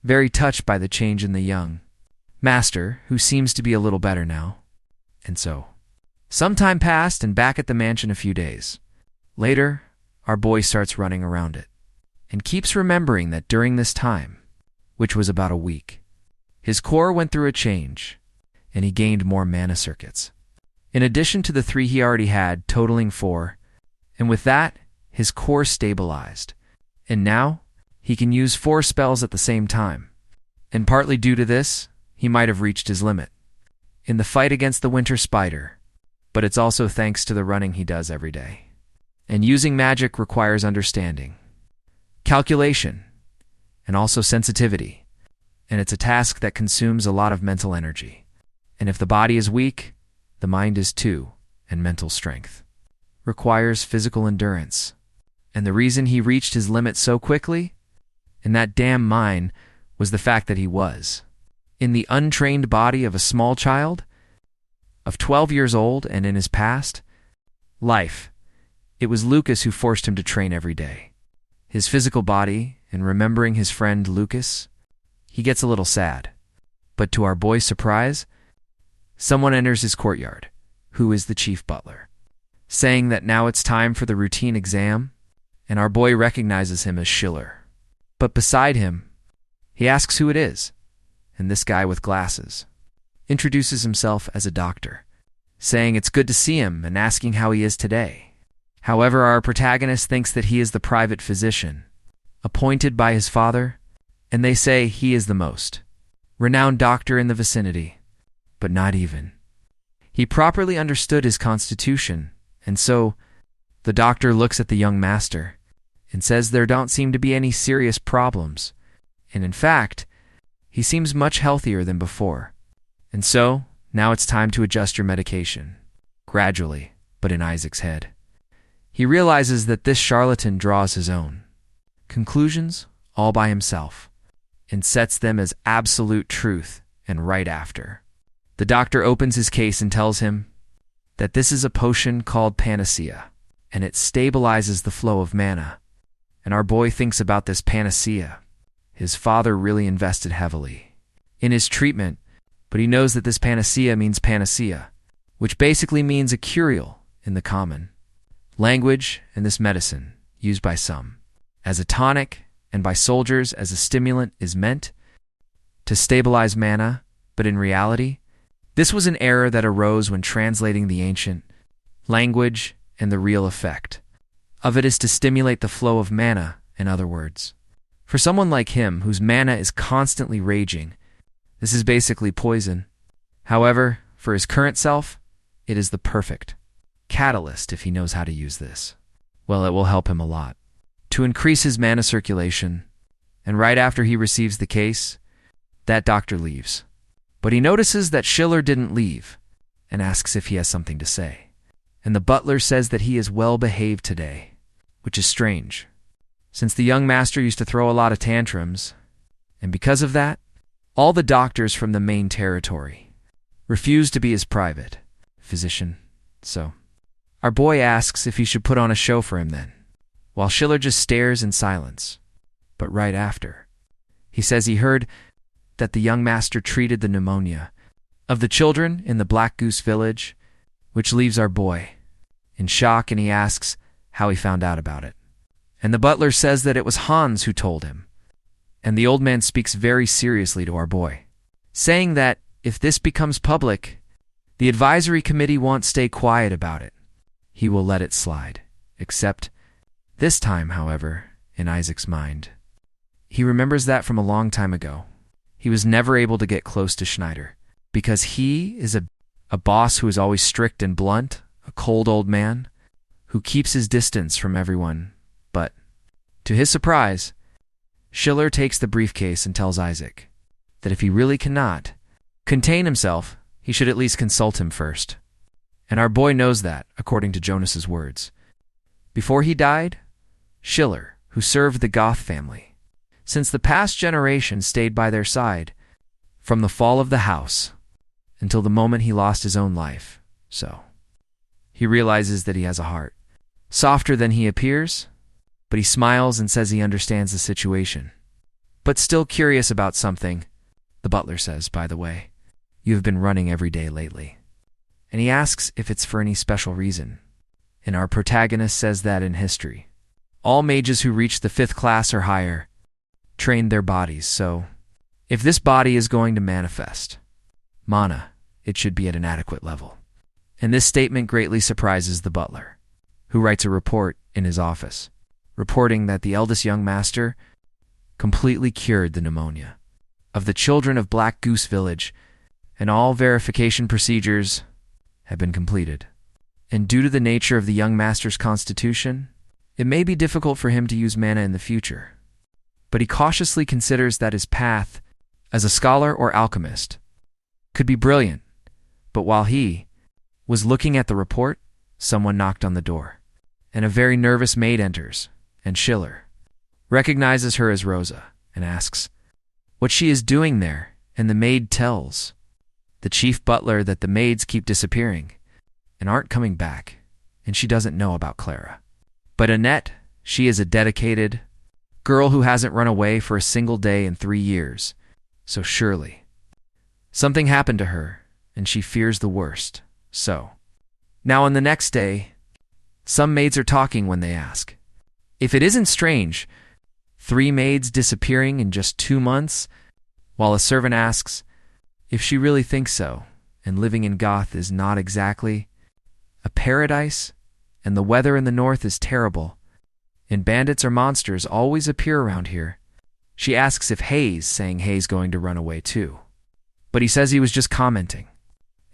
very touched by the change in the young master, who seems to be a little better now. And so, some time passed, and back at the mansion a few days later, our boy starts running around it, and keeps remembering that during this time, which was about a week, his core went through a change, and he gained more mana circuits, in addition to the 3 he already had, totaling 4, and with that, his core stabilized, and now he can use 4 spells at the same time. And partly due to this, he might have reached his limit in the fight against the winter spider, but it's also thanks to the running he does every day. And using magic requires understanding, calculation, and also sensitivity, and it's a task that consumes a lot of mental energy. And if the body is weak, the mind is too, and mental strength. requires physical endurance. And the reason he reached his limit so quickly, in that damn mine, was the fact that he was in the untrained body of a small child of 12 years old, and in his past life, it was Lucas who forced him to train every day. His physical body, and remembering his friend Lucas, he gets a little sad. But to our boy's surprise, someone enters his courtyard, who is the chief butler, saying that now it's time for the routine exam, and our boy recognizes him as Schiller. But beside him, he asks who it is, and this guy with glasses introduces himself as a doctor, saying it's good to see him and asking how he is today. However, our protagonist thinks that he is the private physician, appointed by his father, and they say he is the most renowned doctor in the vicinity, but not even. He properly understood his constitution, and so the doctor looks at the young master and says there don't seem to be any serious problems, and in fact, he seems much healthier than before. And so, now it's time to adjust your medication, gradually, but in Isaac's head. He realizes that this charlatan draws his own conclusions all by himself and sets them as absolute truth, and right after, the doctor opens his case and tells him that this is a potion called panacea, and it stabilizes the flow of mana. And our boy thinks about this panacea. His father really invested heavily in his treatment, but he knows that this panacea means panacea, which basically means a cure-all in the common language, and this medicine, used by some as a tonic and by soldiers as a stimulant, is meant to stabilize mana, but in reality, this was an error that arose when translating the ancient language, and the real effect of it is to stimulate the flow of mana, in other words. For someone like him, whose mana is constantly raging, this is basically poison. However, for his current self, it is the perfect catalyst if he knows how to use this. Well, it will help him a lot to increase his mana circulation. And right after he receives the case, that doctor leaves. But he notices that Schiller didn't leave and asks if he has something to say. And the butler says that he is well behaved today, which is strange, since the young master used to throw a lot of tantrums, and because of that, all the doctors from the main territory refused to be his private physician. So, our boy asks if he should put on a show for him then, while Schiller just stares in silence. But right after, he says he heard that the young master treated the pneumonia of the children in the Black Goose Village, which leaves our boy in shock, and he asks how he found out about it. And the butler says that it was Hans who told him. And the old man speaks very seriously to our boy, saying that if this becomes public, the advisory committee won't stay quiet about it. He will let it slide. Except this time, however, in Isaac's mind, he remembers that from a long time ago, he was never able to get close to Schneider because he is a boss who is always strict and blunt, a cold old man who keeps his distance from everyone. But, to his surprise, Schiller takes the briefcase and tells Isaac that if he really cannot contain himself, he should at least consult him first. And our boy knows that, according to Jonas's words. Before he died, Schiller, who served the Goth family, since the past generation stayed by their side, from the fall of the house until the moment he lost his own life. So, he realizes that he has a heart, softer than he appears, but he smiles and says he understands the situation. But still curious about something, the butler says, by the way, you have been running every day lately. And he asks if it's for any special reason. And our protagonist says that in history, all mages who reach the 5th class or higher trained their bodies, so if this body is going to manifest mana, it should be at an adequate level. And this statement greatly surprises the butler, who writes a report in his office, reporting that the eldest young master completely cured the pneumonia of the children of Black Goose Village, and all verification procedures have been completed. And due to the nature of the young master's constitution, it may be difficult for him to use mana in the future. But he cautiously considers that his path as a scholar or alchemist could be brilliant. But while he was looking at the report, someone knocked on the door. and a very nervous maid enters, and Schiller recognizes her as Rosa and asks what she is doing there, and the maid tells the chief butler that the maids keep disappearing and aren't coming back, and she doesn't know about Clara. But Annette, she is a dedicated girl who hasn't run away for a single day in 3 years, so surely something happened to her, and she fears the worst. So, now on the next day, some maids are talking when they ask if it isn't strange, 3 maids disappearing in just 2 months, while a servant asks if she really thinks so, and living in Goth is not exactly a paradise, and the weather in the north is terrible, and bandits or monsters always appear around here. She asks if Hayes, saying Hayes going to run away too. But he says he was just commenting,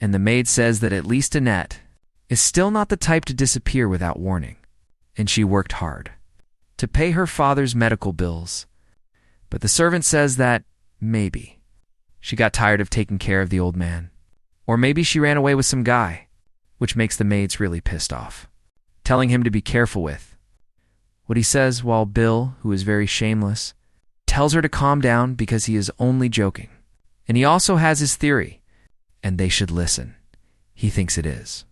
and the maid says that at least Annette is still not the type to disappear without warning, and she worked hard to pay her father's medical bills. But the servant says that maybe she got tired of taking care of the old man, or maybe she ran away with some guy, which makes the maids really pissed off, telling him to be careful with what he says, while Bill, who is very shameless, tells her to calm down because he is only joking. And he also has his theory, and they should listen. He thinks it is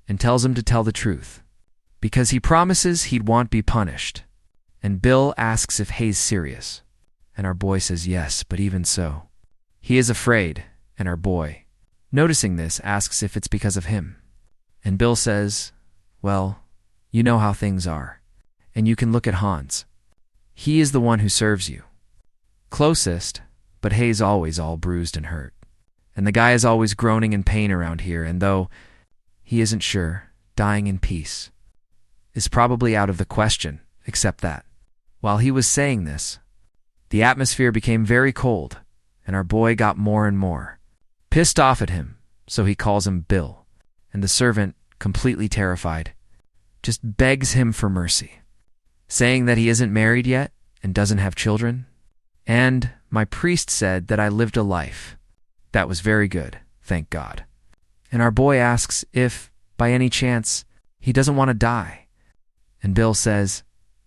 and tells him to tell the truth, because he promises he won't be punished. And Bill asks if Hayes serious, and our boy says yes, but even so, he is afraid, and our boy, noticing this, asks if it's because of him. And Bill says, well, you know how things are, and you can look at Hans. He is the one who serves you. Closest, but Hayes always all bruised and hurt. And the guy is always groaning in pain around here, and though he isn't sure, dying in peace is probably out of the question, except that while he was saying this, the atmosphere became very cold, and our boy got more and more pissed off at him, so he calls him Bill, and the servant, completely terrified, just begs him for mercy, saying that he isn't married yet and doesn't have children, and my priest said that I lived a life that was very good, thank God. And our boy asks if, by any chance, he doesn't want to die. And Bill says,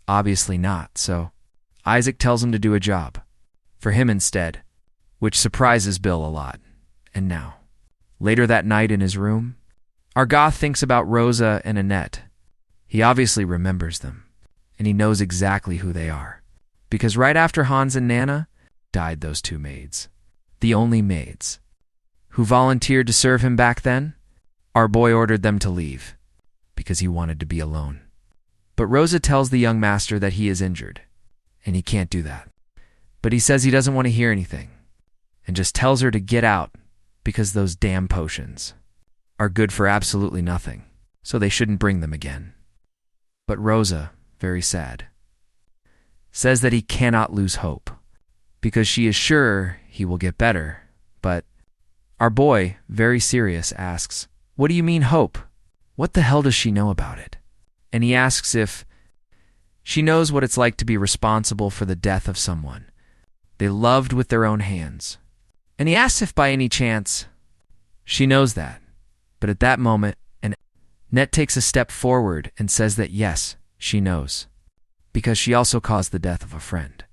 obviously not, so Isaac tells him to do a job for him instead, which surprises Bill a lot. And now, later that night in his room, our goth thinks about Rosa and Annette. He obviously remembers them, and he knows exactly who they are, because right after Hans and Nana died those 2 maids, the only maids who volunteered to serve him back then, our boy ordered them to leave because he wanted to be alone. But Rosa tells the young master that he is injured, and he can't do that. But he says he doesn't want to hear anything, and just tells her to get out because those damn potions are good for absolutely nothing, so they shouldn't bring them again. But Rosa, very sad, says that he cannot lose hope because she is sure he will get better, but our boy, very serious, asks, what do you mean hope? What the hell does she know about it? And he asks if she knows what it's like to be responsible for the death of someone they loved with their own hands. And he asks if by any chance she knows that. But at that moment, Annette takes a step forward and says that yes, she knows, because she also caused the death of a friend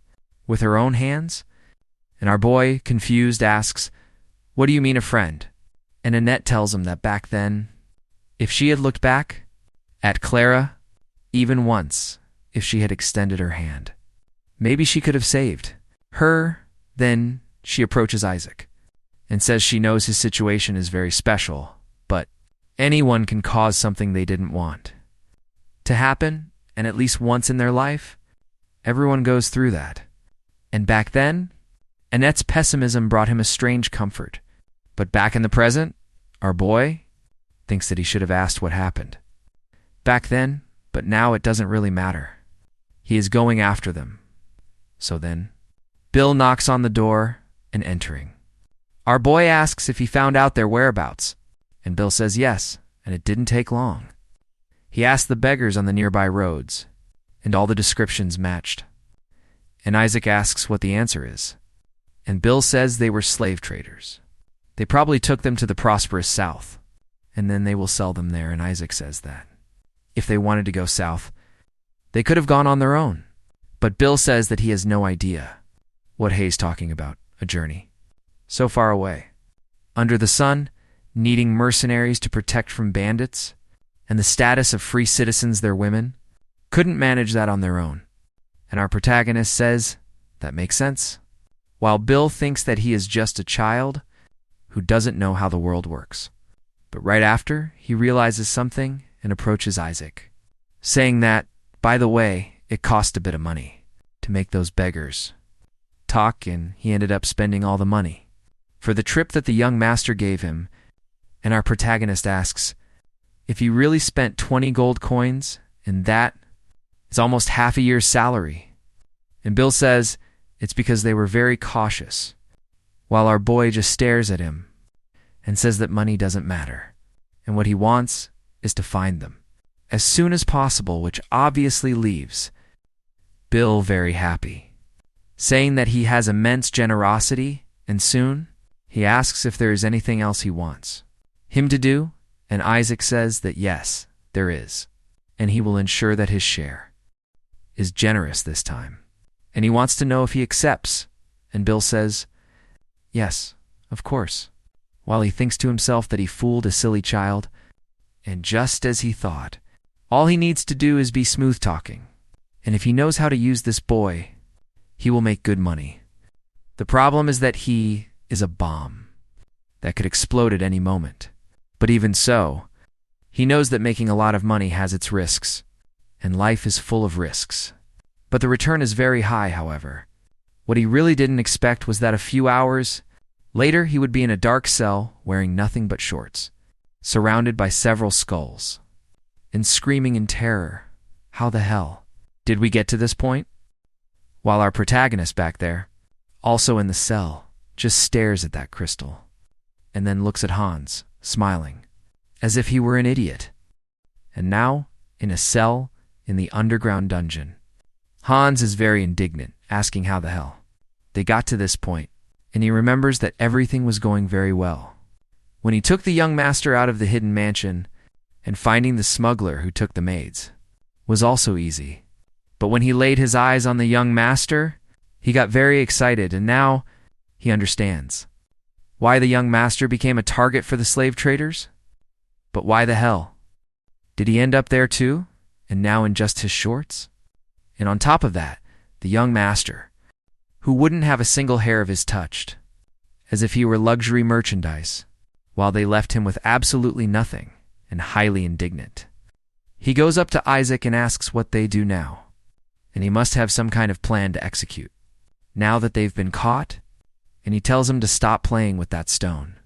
with her own hands. And our boy, confused, asks, what do you mean a friend? And Annette tells him that back then, if she had looked back at Clara even once, if she had extended her hand. Maybe she could have saved her. Then she approaches Isaac and says she knows his situation is very special, but anyone can cause something they didn't want to happen, and at least once in their life, everyone goes through that. And back then, Annette's pessimism brought him a strange comfort. But back in the present, our boy thinks that he should have asked what happened back then, but now it doesn't really matter. He is going after them. So then, Bill knocks on the door and entering. Our boy asks if he found out their whereabouts, and Bill says yes, and it didn't take long. He asked the beggars on the nearby roads, and all the descriptions matched. And Isaac asks what the answer is, and Bill says they were slave traders. They probably took them to the prosperous South, and then they will sell them there, and Isaac says that if they wanted to go south, they could have gone on their own. But Bill says that he has no idea what Hay's talking about, a journey so far away, under the sun, needing mercenaries to protect from bandits, and the status of free citizens their women, couldn't manage that on their own. And our protagonist says that makes sense, while Bill thinks that he is just a child who doesn't know how the world works. But right after, he realizes something and approaches Isaac, saying that, by the way, it cost a bit of money to make those beggars talk, and he ended up spending all the money for the trip that the young master gave him. And our protagonist asks if he really spent 20 gold coins, and that is almost half a year's salary. And Bill says it's because they were very cautious, while our boy just stares at him and says that money doesn't matter, and what he wants is to find them as soon as possible, which obviously leaves Bill very happy, saying that he has immense generosity, and soon he asks if there is anything else he wants him to do, and Isaac says that yes, there is, and he will ensure that his share is generous this time. And he wants to know if he accepts, and Bill says, yes, of course, while he thinks to himself that he fooled a silly child. And just as he thought, all he needs to do is be smooth-talking, and if he knows how to use this boy, he will make good money. The problem is that he is a bomb that could explode at any moment. But even so, he knows that making a lot of money has its risks, and life is full of risks. But the return is very high, however. What he really didn't expect was that a few hours later he would be in a dark cell wearing nothing but shorts, surrounded by several skulls, and screaming in terror, how the hell did we get to this point? While our protagonist back there, also in the cell, just stares at that crystal, and then looks at Hans, smiling, as if he were an idiot. And now, in a cell in the underground dungeon, Hans is very indignant, asking how the hell they got to this point, and he remembers that everything was going very well when he took the young master out of the hidden mansion, and finding the smuggler who took the maids was also easy. But when he laid his eyes on the young master, he got very excited, and now he understands why the young master became a target for the slave traders. But why the hell did he end up there too, and now in just his shorts? And on top of that, the young master, who wouldn't have a single hair of his touched, as if he were luxury merchandise, while they left him with absolutely nothing, and highly indignant. He goes up to Isaac and asks what they do now, and he must have some kind of plan to execute, now that they've been caught, and he tells him to stop playing with that stone,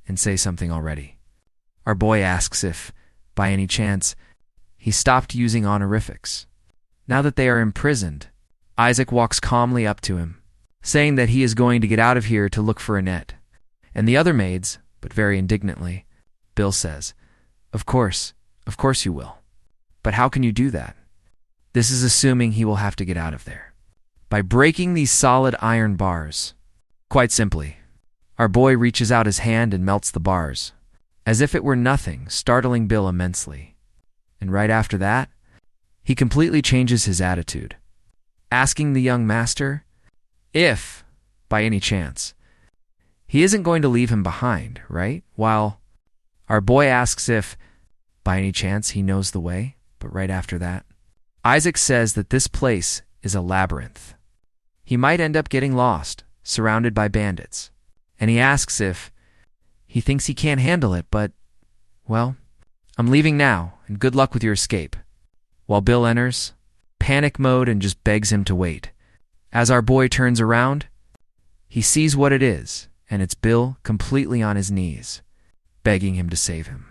and say something already. Our boy asks if, by any chance, he stopped using honorifics. Now that they are imprisoned, Isaac walks calmly up to him, saying that he is going to get out of here to look for Annette. And the other maids, but very indignantly, Bill says, of course you will. But how can you do that? This is assuming he will have to get out of there by breaking these solid iron bars. Quite simply, our boy reaches out his hand and melts the bars, as if it were nothing, startling Bill immensely. And right after that, he completely changes his attitude, asking the young master if, by any chance, he isn't going to leave him behind, right? While our boy asks if, by any chance, he knows the way, but right after that, Isaac says that this place is a labyrinth. He might end up getting lost, surrounded by bandits. And he asks if he thinks he can't handle it, but, well, I'm leaving now, and good luck with your escape. While Bill enters, panic mode, and just begs him to wait. As our boy turns around, he sees what it is, and it's Bill completely on his knees, begging him to save him,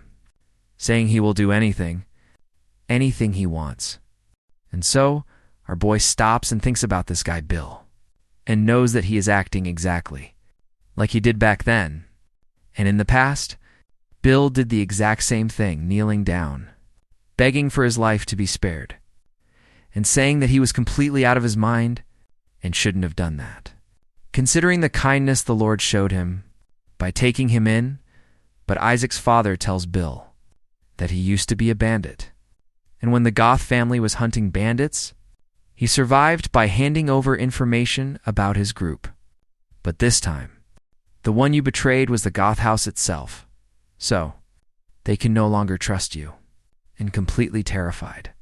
saying he will do anything he wants. And so, our boy stops and thinks about this guy Bill, and knows that he is acting exactly like he did back then. And in the past, Bill did the exact same thing, kneeling down, begging for his life to be spared, and saying that he was completely out of his mind and shouldn't have done that. Considering the kindness the Lord showed him by taking him in, but Isaac's father tells Bill that he used to be a bandit, and when the Goth family was hunting bandits, he survived by handing over information about his group. But this time, the one you betrayed was the Goth house itself, so they can no longer trust you. And completely terrified,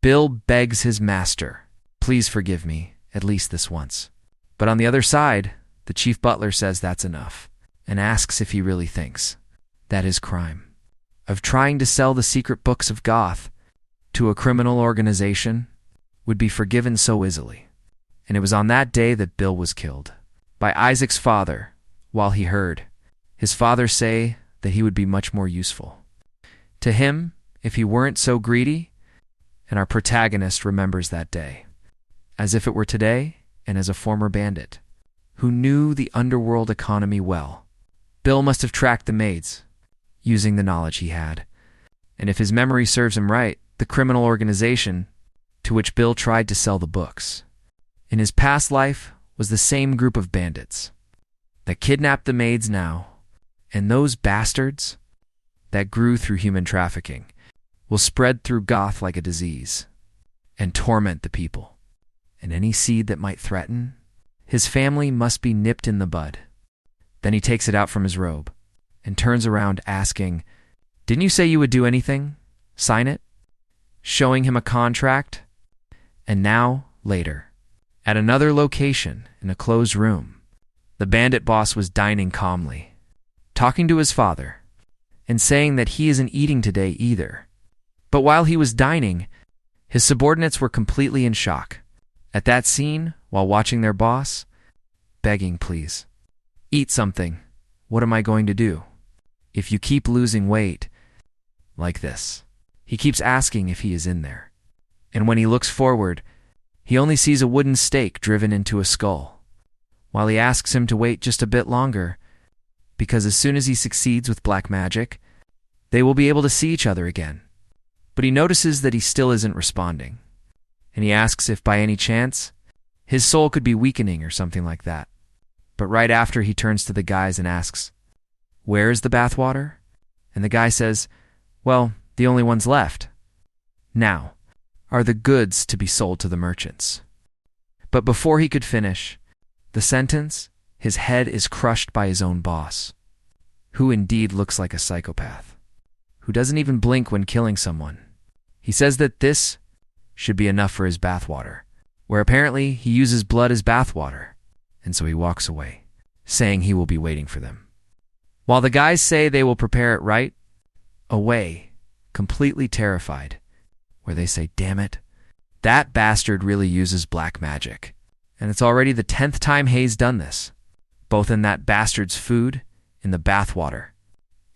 Bill begs his master, please forgive me, at least this once. But on the other side, the chief butler says that's enough, and asks if he really thinks that his crime of trying to sell the secret books of Goth to a criminal organization would be forgiven so easily. And it was on that day that Bill was killed by Isaac's father, while he heard his father say that he would be much more useful to him if he weren't so greedy. And our protagonist remembers that day as if it were today, and as a former bandit who knew the underworld economy well, Bill must have tracked the maids using the knowledge he had. And if his memory serves him right, the criminal organization to which Bill tried to sell the books in his past life was the same group of bandits that kidnapped the maids now, and those bastards that grew through human trafficking will spread through Goth like a disease and torment the people. And any seed that might threaten his family must be nipped in the bud. Then he takes it out from his robe and turns around asking, didn't you say you would do anything? Sign it? Showing him a contract. And now, later, at another location in a closed room, the bandit boss was dining calmly, talking to his father, and saying that he isn't eating today either. But while he was dining, his subordinates were completely in shock at that scene while watching their boss, begging, please, eat something. What am I going to do if you keep losing weight like this? He keeps asking if he is in there. And when he looks forward, he only sees a wooden stake driven into a skull, while he asks him to wait just a bit longer, because as soon as he succeeds with black magic, they will be able to see each other again. But he notices that he still isn't responding, and he asks if by any chance his soul could be weakening or something like that. But right after, he turns to the guys and asks, where is the bathwater? And the guy says, well, the only ones left now are the goods to be sold to the merchants. But before he could finish the sentence, his head is crushed by his own boss, who indeed looks like a psychopath, who doesn't even blink when killing someone. He says that this should be enough for his bathwater, where apparently he uses blood as bathwater, and so he walks away, saying he will be waiting for them. While the guys say they will prepare it right away, completely terrified, where they say, damn it, that bastard really uses black magic. And it's already the 10th time Hayes done this, both in that bastard's food, in the bathwater,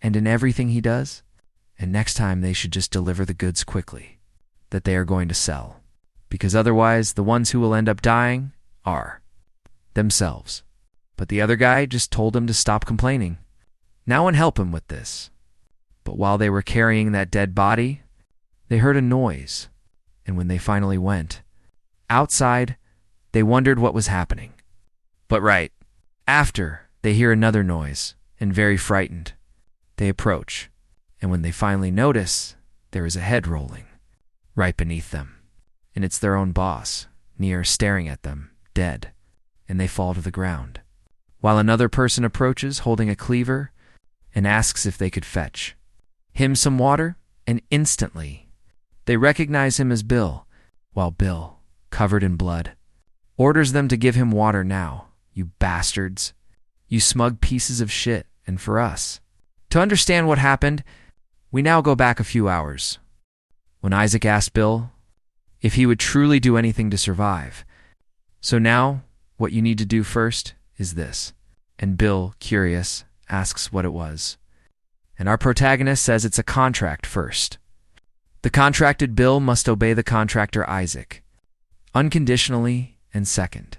and in everything he does. And next time they should just deliver the goods quickly that they are going to sell, because otherwise the ones who will end up dying are themselves. But the other guy just told him to stop complaining. No one help him with this. But while they were carrying that dead body, they heard a noise, and when they finally went outside, they wondered what was happening. But right after, they hear another noise, and very frightened, they approach, and when they finally notice, there is a head rolling right beneath them, and it's their own boss, near, staring at them, dead, and they fall to the ground, while another person approaches holding a cleaver and asks if they could fetch him some water, and instantly they recognize him as Bill, while Bill, covered in blood, orders them to give him water now, you bastards. You smug pieces of shit, and for us. To understand what happened, we now go back a few hours, when Isaac asked Bill if he would truly do anything to survive. So now, what you need to do first is this. And Bill, curious, asks what it was. And our protagonist says it's a contract first. The contracted Bill must obey the contractor Isaac, unconditionally, and second,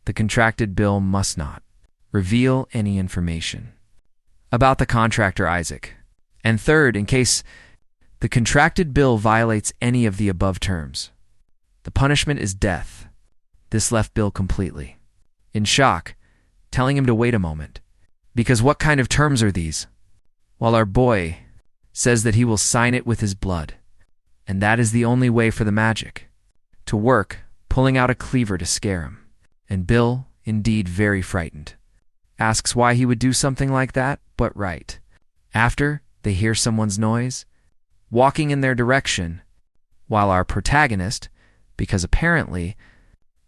the contracted Bill must not reveal any information about the contractor Isaac. And third, in case the contracted Bill violates any of the above terms, the punishment is death. This left Bill completely in shock, telling him to wait a moment, because what kind of terms are these? While our boy says that he will sign it with his blood, and that is the only way for the magic to work, pulling out a cleaver to scare him. And Bill, indeed very frightened, asks why he would do something like that, but right after they hear someone's noise, walking in their direction, while our protagonist, because apparently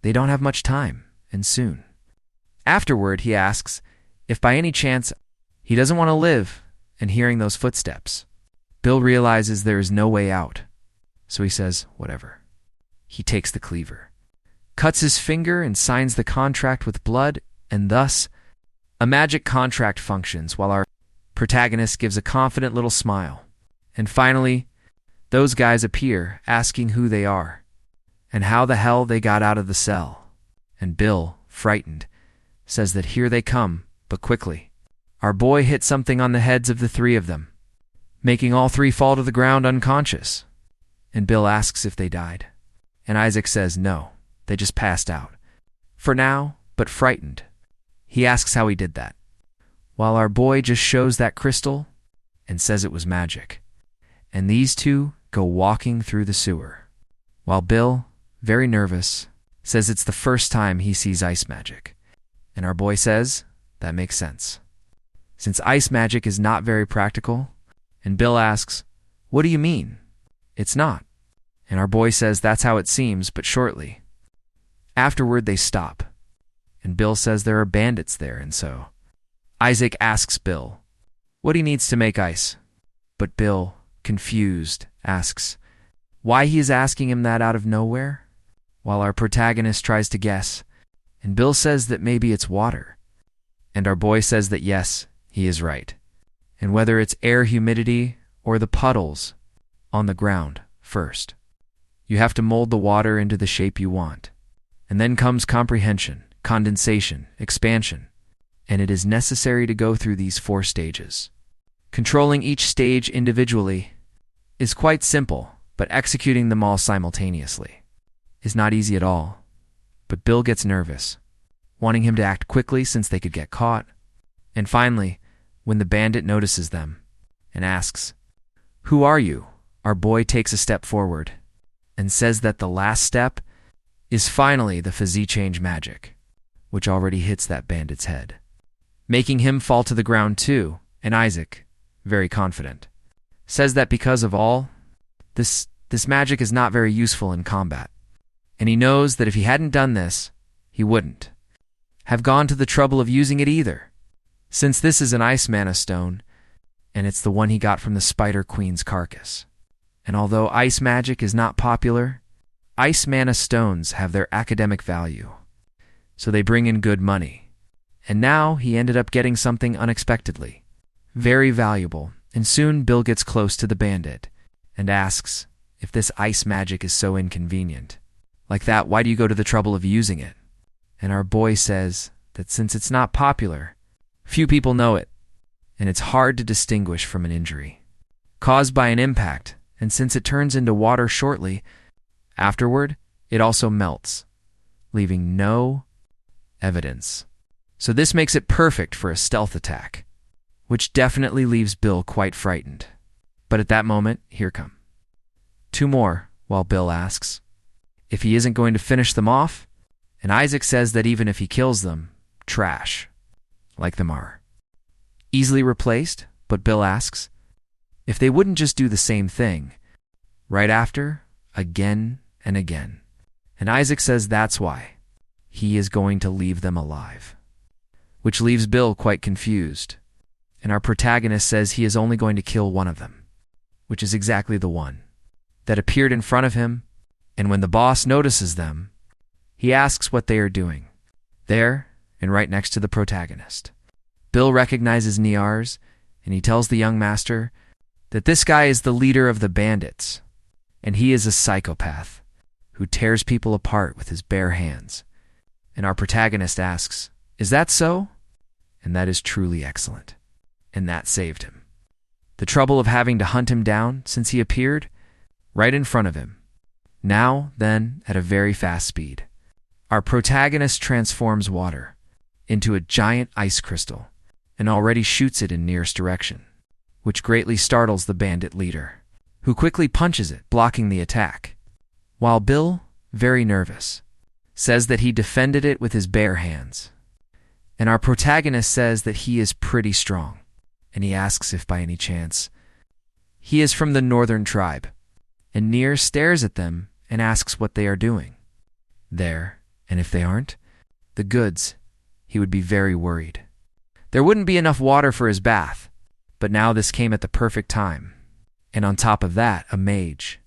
they don't have much time, and soon. Afterward, he asks if by any chance he doesn't want to live, and hearing those footsteps, Bill realizes there is no way out. So he says, whatever. He takes the cleaver, cuts his finger, and signs the contract with blood, and thus a magic contract functions while our protagonist gives a confident little smile. And finally, those guys appear, asking who they are and how the hell they got out of the cell. And Bill, frightened, says that here they come, but quickly. Our boy hit something on the heads of the three of them, making all three fall to the ground unconscious. And Bill asks if they died. And Isaac says no, they just passed out. For now, but frightened. He asks how he did that, while our boy just shows that crystal and says it was magic. And these two go walking through the sewer, while Bill, very nervous, says it's the first time he sees ice magic. And our boy says that makes sense, since ice magic is not very practical. And Bill asks, what do you mean? It's not. And our boy says that's how it seems, but shortly afterward they stop. And Bill says there are bandits there, and so Isaac asks Bill what he needs to make ice. But Bill, confused, asks why he is asking him that out of nowhere, while our protagonist tries to guess. And Bill says that maybe it's water. And our boy says that yes, he is right. And whether it's air humidity or the puddles on the ground first, you have to mold the water into the shape you want. And then comes comprehension, condensation, expansion, and it is necessary to go through these 4 stages. Controlling each stage individually is quite simple, but executing them all simultaneously is not easy at all. But Bill gets nervous, wanting him to act quickly since they could get caught. And finally, when the bandit notices them and asks, who are you? Our boy takes a step forward and says that the last step is finally the physi change magic, which already hits that bandit's head, making him fall to the ground too. And Isaac, very confident, says that because of all this magic is not very useful in combat. And he knows that if he hadn't done this, he wouldn't have gone to the trouble of using it either, since this is an ice mana stone, and it's the one he got from the Spider Queen's carcass. And although ice magic is not popular, ice mana stones have their academic value, so they bring in good money. And now he ended up getting something unexpectedly very valuable, and soon Bill gets close to the bandit and asks if this ice magic is so inconvenient. Like that, why do you go to the trouble of using it? And our boy says that since it's not popular, few people know it, and it's hard to distinguish from an injury caused by an impact, and since it turns into water shortly afterward, it also melts, leaving no evidence. So this makes it perfect for a stealth attack, which definitely leaves Bill quite frightened. But at that moment, here come 2 more, while Bill asks if he isn't going to finish them off, and Isaac says that even if he kills them, trash, like them are easily replaced. But Bill asks if they wouldn't just do the same thing right after, again and again. And Isaac says that's why. He is going to leave them alive. Which leaves Bill quite confused. And our protagonist says he is only going to kill one of them, which is exactly the one that appeared in front of him. And when the boss notices them, he asks what they are doing. There, and right next to the protagonist, Bill recognizes Niars, and he tells the young master that this guy is the leader of the bandits, and he is a psychopath who tears people apart with his bare hands. And our protagonist asks, "Is that so?" And that is truly excellent. And that saved him. The trouble of having to hunt him down since he appeared right in front of him. Now, then, at a very fast speed, our protagonist transforms water into a giant ice crystal and already shoots it in nearest direction, which greatly startles the bandit leader, who quickly punches it, blocking the attack. While Bill, very nervous, says that he defended it with his bare hands. And our protagonist says that he is pretty strong, and he asks if by any chance he is from the northern tribe. And Nier stares at them and asks what they are doing there, and if they aren't, the goods, he would be very worried. There wouldn't be enough water for his bath, but now this came at the perfect time. And on top of that, a mage,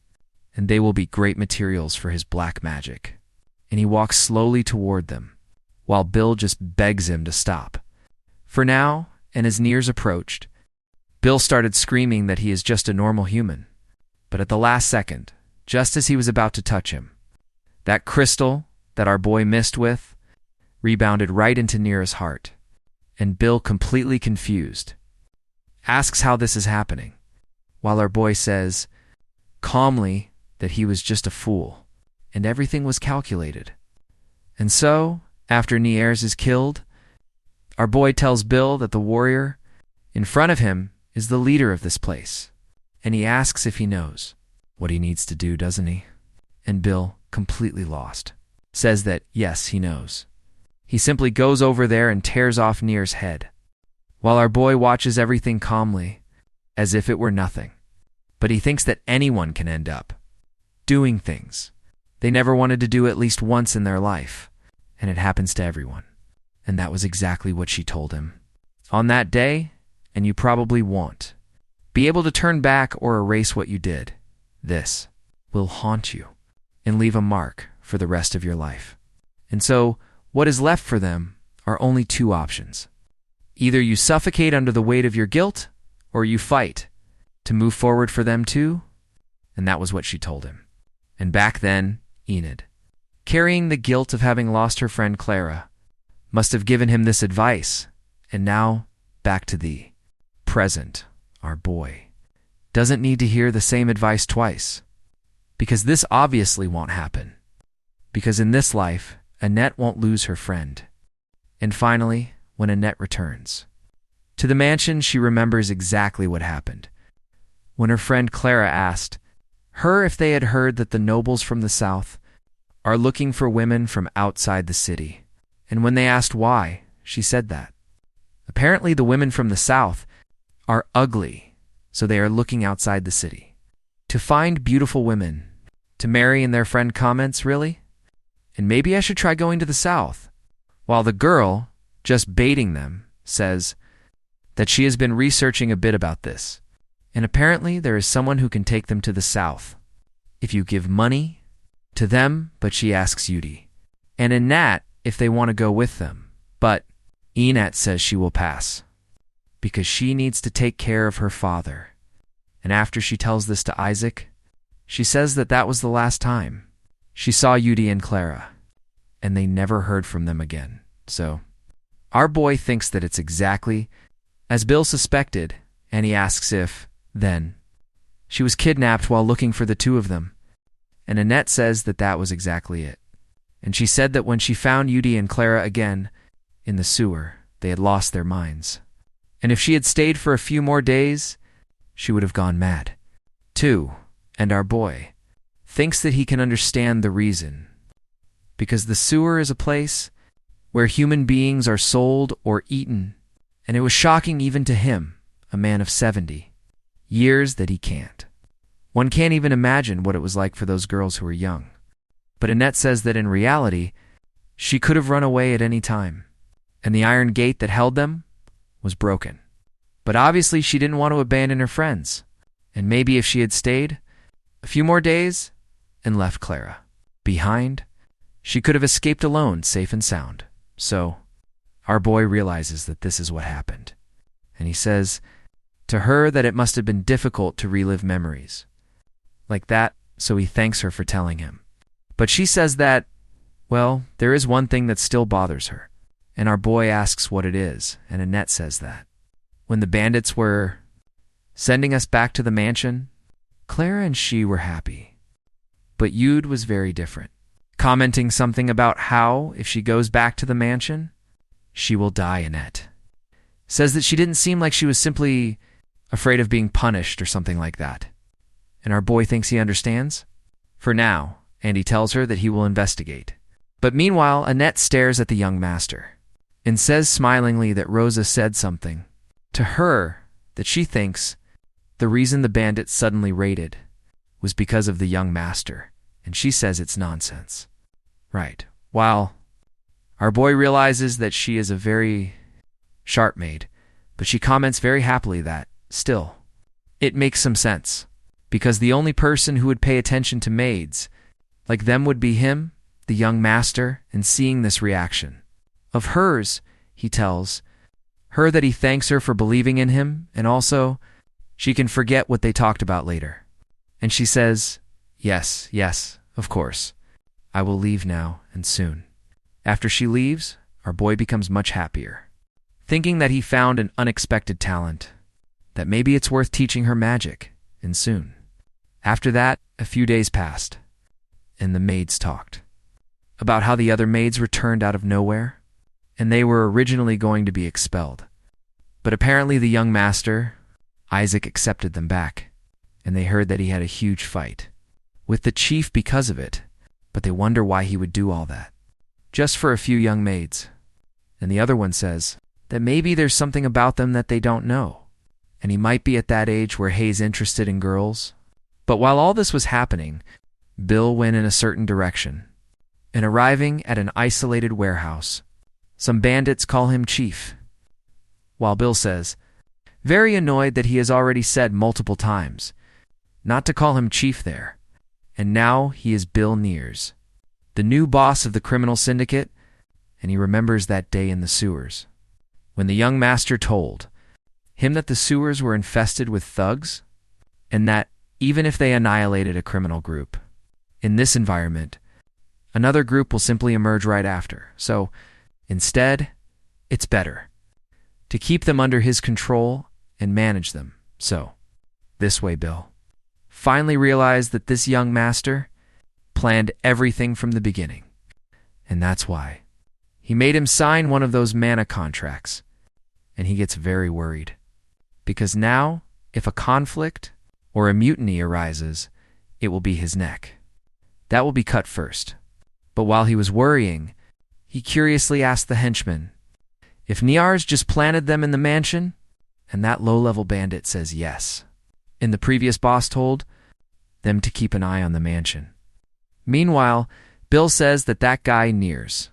and they will be great materials for his black magic. And he walks slowly toward them, while Bill just begs him to stop. For now, and as Niers approached, Bill started screaming that he is just a normal human. But at the last second, just as he was about to touch him, that crystal that our boy missed with rebounded right into Niers' heart. And Bill, completely confused, asks how this is happening, while our boy says calmly that he was just a fool and everything was calculated. And so, after Niers is killed, our boy tells Bill that the warrior in front of him is the leader of this place, and he asks if he knows what he needs to do, doesn't he? And Bill, completely lost, says that yes, he knows. He simply goes over there and tears off Niers' head, while our boy watches everything calmly, as if it were nothing. But he thinks that anyone can end up doing things they never wanted to do at least once in their life, and it happens to everyone. And that was exactly what she told him. On that day, and you probably won't be able to turn back or erase what you did. This will haunt you and leave a mark for the rest of your life. And so, what is left for them are only two options. Either you suffocate under the weight of your guilt, or you fight to move forward for them too. And that was what she told him. And back then, Enid, carrying the guilt of having lost her friend Clara, must have given him this advice. And now, back to the present, our boy doesn't need to hear the same advice twice. Because this obviously won't happen. Because in this life, Annette won't lose her friend. And finally, when Annette returns to the mansion, she remembers exactly what happened. When her friend Clara asked her if they had heard that the nobles from the south are looking for women from outside the city. And when they asked why, she said that apparently the women from the south are ugly, so they are looking outside the city to find beautiful women to marry. And their friend comments, "Really? And maybe I should try going to the south." While the girl, just baiting them, says that she has been researching a bit about this, and apparently there is someone who can take them to the south if you give money to them. But she asks Yudi and Annette if they want to go with them, but Enette says she will pass because she needs to take care of her father. And after she tells this to Isaac, she says that that was the last time she saw Yudi and Clara, and they never heard from them again. So our boy thinks that it's exactly as Bill suspected, and he asks if, then, she was kidnapped while looking for the two of them. And Annette says that that was exactly it. And she said that when she found Yudi and Clara again in the sewer, they had lost their minds. And if she had stayed for a few more days, she would have gone mad, too. And our boy thinks that he can understand the reason. Because the sewer is a place where human beings are sold or eaten. And it was shocking even to him, a man of 70 years, that he can't. One can't even imagine what it was like for those girls who were young. But Annette says that in reality, she could have run away at any time, and the iron gate that held them was broken. But obviously she didn't want to abandon her friends, and maybe if she had stayed a few more days and left Clara behind, she could have escaped alone, safe and sound. So our boy realizes that this is what happened, and he says to her that it must have been difficult to relive memories like that, so he thanks her for telling him. But she says that, well, there is one thing that still bothers her, and our boy asks what it is, and Annette says that when the bandits were sending us back to the mansion, Clara and she were happy, but Yude was very different, commenting something about how, if she goes back to the mansion, she will die. Annette says that she didn't seem like she was simply afraid of being punished or something like that. And our boy thinks he understands for now, and he tells her that he will investigate. But meanwhile, Annette stares at the young master and says smilingly that Rosa said something to her that she thinks the reason the bandits suddenly raided was because of the young master, and she says it's nonsense. Right. While our boy realizes that she is a very sharp maid, but she comments very happily that, still, it makes some sense, because the only person who would pay attention to maids like them would be him, the young master, and seeing this reaction of hers, he tells her that he thanks her for believing in him, and also she can forget what they talked about later. And she says, yes, of course. I will leave now and soon. After she leaves, our boy becomes much happier, thinking that he found an unexpected talent, that maybe it's worth teaching her magic, and soon. After that, a few days passed, and the maids talked about how the other maids returned out of nowhere, and they were originally going to be expelled. But apparently the young master, Isaac, accepted them back, and they heard that he had a huge fight with the chief because of it, but they wonder why he would do all that, just for a few young maids. And the other one says that maybe there's something about them that they don't know, and he might be at that age where Hay's interested in girls. But while all this was happening, Bill went in a certain direction, and arriving at an isolated warehouse, some bandits call him Chief, while Bill says, very annoyed that he has already said multiple times not to call him Chief there, and now he is Bill Nears, the new boss of the criminal syndicate, and he remembers that day in the sewers, when the young master told him that the sewers were infested with thugs, and that even if they annihilated a criminal group, in this environment, another group will simply emerge right after. So, instead, it's better to keep them under his control and manage them. So, this way Bill finally realized that this young master planned everything from the beginning, and that's why he made him sign one of those mana contracts, and he gets very worried, because now, if a conflict or a mutiny arises, it will be his neck. That will be cut first. But while he was worrying, he curiously asked the henchman if Niars just planted them in the mansion, and that low-level bandit says yes. And the previous boss told them to keep an eye on the mansion. Meanwhile, Bill says that guy Niars,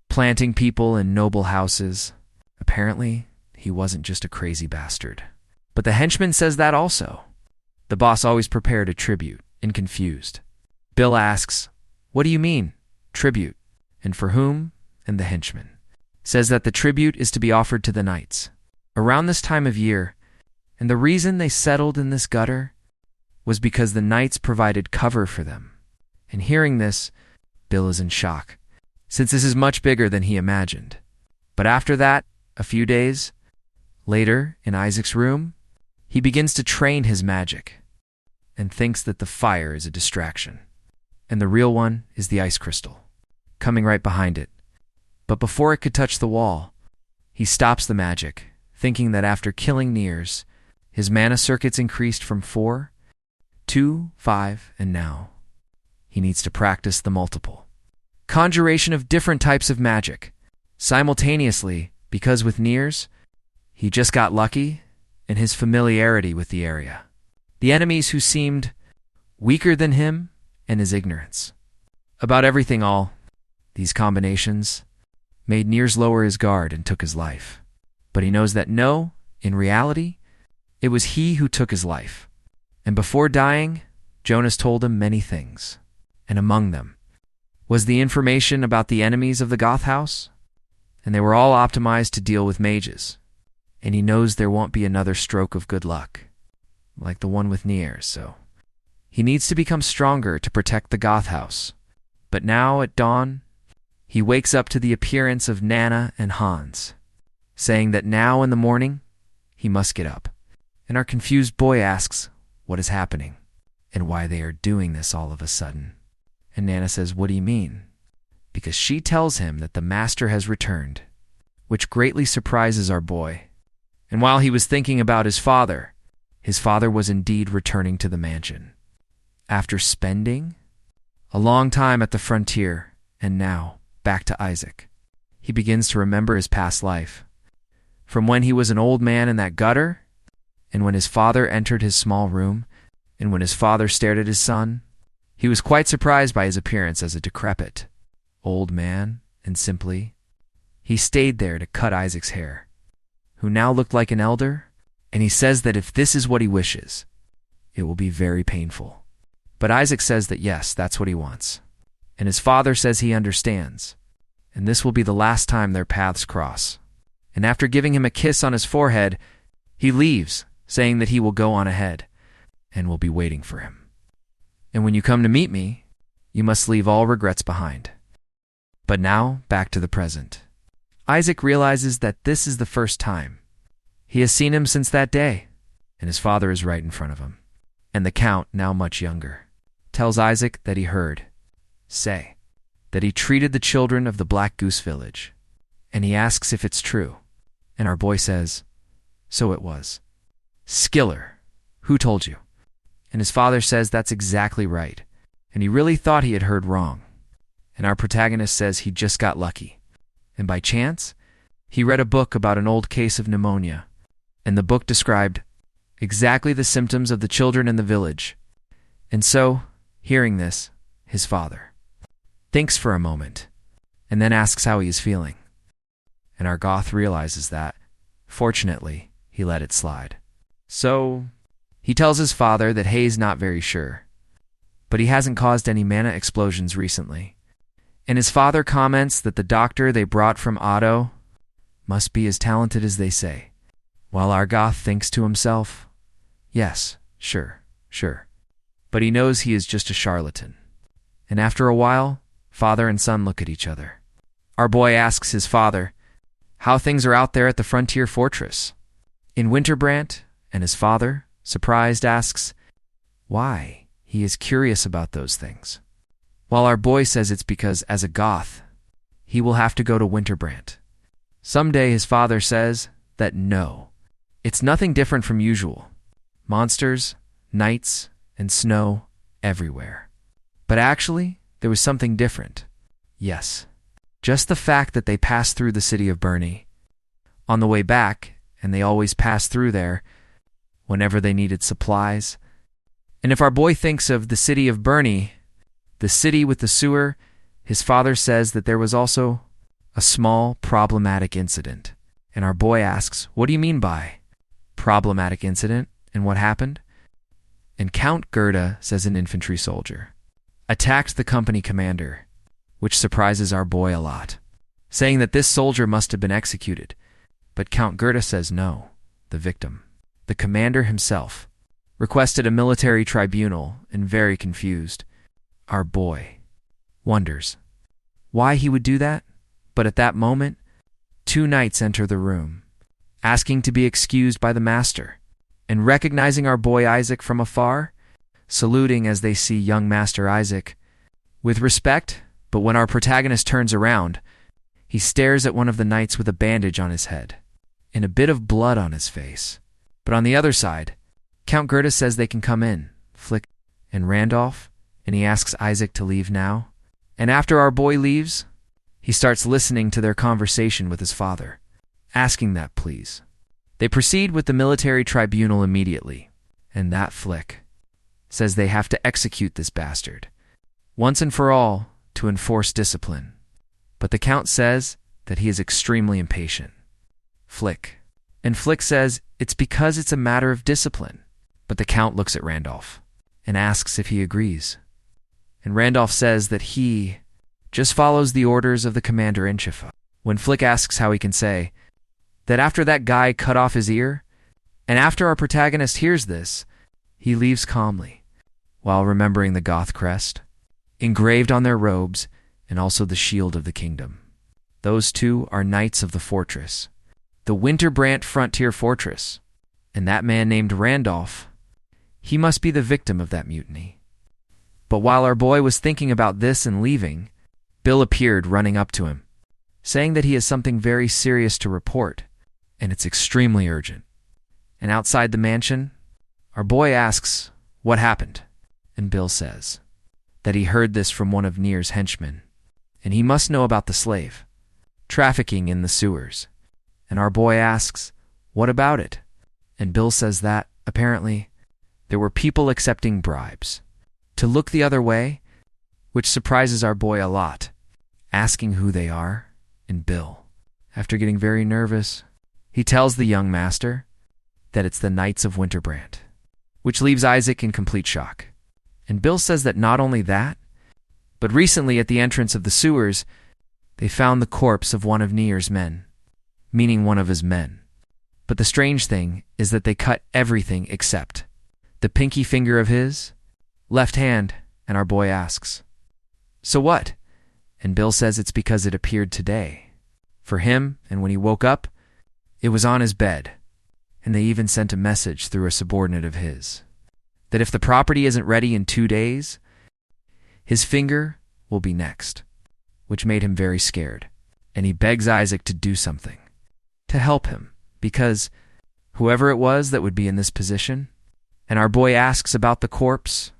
planting people in noble houses, apparently he wasn't just a crazy bastard. But the henchman says that also. The boss always prepared a tribute, and confused. Bill asks, what do you mean, tribute? And for whom? And the henchman says that the tribute is to be offered to the knights around this time of year, and the reason they settled in this gutter was because the knights provided cover for them. And hearing this, Bill is in shock, since this is much bigger than he imagined. But after that, a few days later, in Isaac's room, he begins to train his magic and thinks that the fire is a distraction, and the real one is the ice crystal, coming right behind it. But before it could touch the wall, he stops the magic, thinking that after killing Niars, his mana circuits increased from 4 to 5, and now he needs to practice the multiple conjuration of different types of magic simultaneously, because with Niars, he just got lucky in his familiarity with the area, the enemies who seemed weaker than him, and his ignorance about everything all. These combinations made Niers lower his guard and took his life. But he knows that no, in reality, it was he who took his life. And before dying, Jonas told him many things. And among them was the information about the enemies of the Goth House. And they were all optimized to deal with mages. And he knows there won't be another stroke of good luck, like the one with Niers, so he needs to become stronger to protect the Goth House. But now, at dawn, he wakes up to the appearance of Nana and Hans, saying that now in the morning, he must get up. And our confused boy asks what is happening and why they are doing this all of a sudden. And Nana says, "What do you mean?" Because she tells him that the master has returned, which greatly surprises our boy. And while he was thinking about his father was indeed returning to the mansion. After spending a long time at the frontier, and now back to Isaac, he begins to remember his past life. From when he was an old man in that gutter, and when his father entered his small room, and when his father stared at his son, he was quite surprised by his appearance as a decrepit old man, and simply, he stayed there to cut Isaac's hair, who now looked like an elder, and he says that if this is what he wishes, it will be very painful. But Isaac says that yes, that's what he wants. And his father says he understands, and this will be the last time their paths cross. And after giving him a kiss on his forehead, he leaves, saying that he will go on ahead, and will be waiting for him. And when you come to meet me, you must leave all regrets behind. But now, back to the present. Isaac realizes that this is the first time he has seen him since that day, and his father is right in front of him. And the Count, now much younger, tells Isaac that he heard say that he treated the children of the Black Goose Village, and he asks if it's true, and our boy says, "So it was." "Skiller, who told you?" And his father says that's exactly right, and he really thought he had heard wrong. And our protagonist says he just got lucky, and by chance, he read a book about an old case of pneumonia, and the book described exactly the symptoms of the children in the village. And so, hearing this, his father thinks for a moment, and then asks how he is feeling. And our Goth realizes that, fortunately, he let it slide. So, he tells his father that Hay's not very sure, but he hasn't caused any mana explosions recently. And his father comments that the doctor they brought from Otto must be as talented as they say, while our Goth thinks to himself, yes, sure. But he knows he is just a charlatan. And after a while, father and son look at each other. Our boy asks his father how things are out there at the frontier fortress in Winterbrant, and his father, surprised, asks why he is curious about those things. While our boy says it's because, as a Goth, he will have to go to Winterbrant. Someday his father says that no, it's nothing different from usual. Monsters, knights, and snow everywhere. But actually, there was something different. Yes, just the fact that they passed through the city of Burney on the way back, and they always passed through there whenever they needed supplies. And if our boy thinks of the city of Burney, the city with the sewer, his father says that there was also a small problematic incident. And our boy asks, what do you mean by problematic incident, and what happened? And Count Gerda says an infantry soldier attacked the company commander, which surprises our boy a lot, saying that this soldier must have been executed. But Count Gerda says no, the victim, the commander himself, requested a military tribunal, and very confused, our boy wonders why he would do that. But at that moment, two knights enter the room, asking to be excused by the master, and recognizing our boy Isaac from afar, saluting as they see young Master Isaac with respect. But when our protagonist turns around, he stares at one of the knights with a bandage on his head and a bit of blood on his face. But on the other side, Count Gerda says they can come in, Flick and Randolph, and he asks Isaac to leave now. And after our boy leaves, he starts listening to their conversation with his father, asking that please. They proceed with the military tribunal immediately, and that Flick says they have to execute this bastard once and for all, to enforce discipline, but the Count says that he is extremely impatient. And Flick says it's because it's a matter of discipline, but the Count looks at Randolph and asks if he agrees. And Randolph says that he just follows the orders of the commander-in-chief. When Flick asks how he can say that after that guy cut off his ear, and after our protagonist hears this, he leaves calmly, while remembering the Goth crest, engraved on their robes, and also the shield of the kingdom. Those two are knights of the fortress, the Winterbrant frontier fortress, and that man named Randolph, he must be the victim of that mutiny. But while our boy was thinking about this and leaving, Bill appeared running up to him, saying that he has something very serious to report, and it's extremely urgent. And outside the mansion, our boy asks what happened, and Bill says that he heard this from one of Nier's henchmen, and he must know about the slave trafficking in the sewers. And our boy asks, what about it? And Bill says that, apparently, there were people accepting bribes to look the other way, which surprises our boy a lot, asking who they are. And Bill, after getting very nervous, he tells the young master that it's the Knights of Winterbrant, which leaves Isaac in complete shock. And Bill says that not only that, but recently at the entrance of the sewers, they found the corpse of one of Nier's men, meaning one of his men. But the strange thing is that they cut everything except the pinky finger of his left hand, and our boy asks, so what? And Bill says it's because it appeared today. For him, and when he woke up, it was on his bed, and they even sent a message through a subordinate of his, that if the property isn't ready in 2 days, his finger will be next, which made him very scared, and he begs Isaac to do something, to help him, because whoever it was that would be in this position, and our boy asks about the corpse,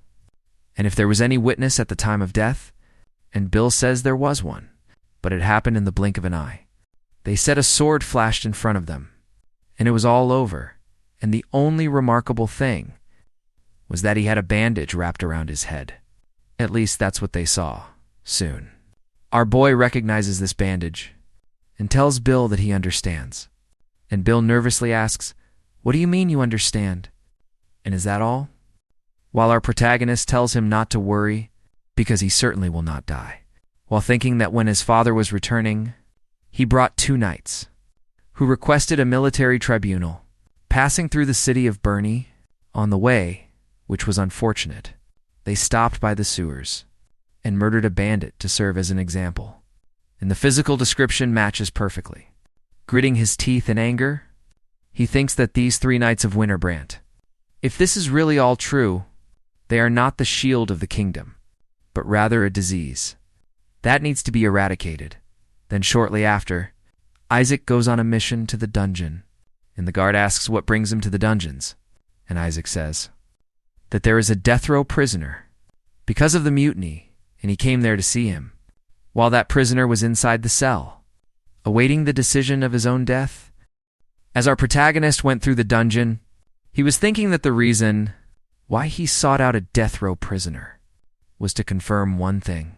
and if there was any witness at the time of death, and Bill says there was one, but it happened in the blink of an eye. They said a sword flashed in front of them, and it was all over, and the only remarkable thing was that he had a bandage wrapped around his head. At least that's what they saw, soon. Our boy recognizes this bandage and tells Bill that he understands. And Bill nervously asks, what do you mean you understand? And is that all? While our protagonist tells him not to worry, because he certainly will not die, while thinking that when his father was returning, he brought 2 knights, who requested a military tribunal, passing through the city of Burney. On the way, which was unfortunate, they stopped by the sewers and murdered a bandit to serve as an example. And the physical description matches perfectly. Gritting his teeth in anger, he thinks that these 3 knights of Winterbrant, if this is really all true, they are not the shield of the kingdom, but rather a disease. That needs to be eradicated. Then shortly after, Isaac goes on a mission to the dungeon, and the guard asks what brings him to the dungeons, and Isaac says that there is a death row prisoner because of the mutiny, and he came there to see him, while that prisoner was inside the cell, awaiting the decision of his own death. As our protagonist went through the dungeon, he was thinking that the reason why he sought out a death row prisoner was to confirm one thing.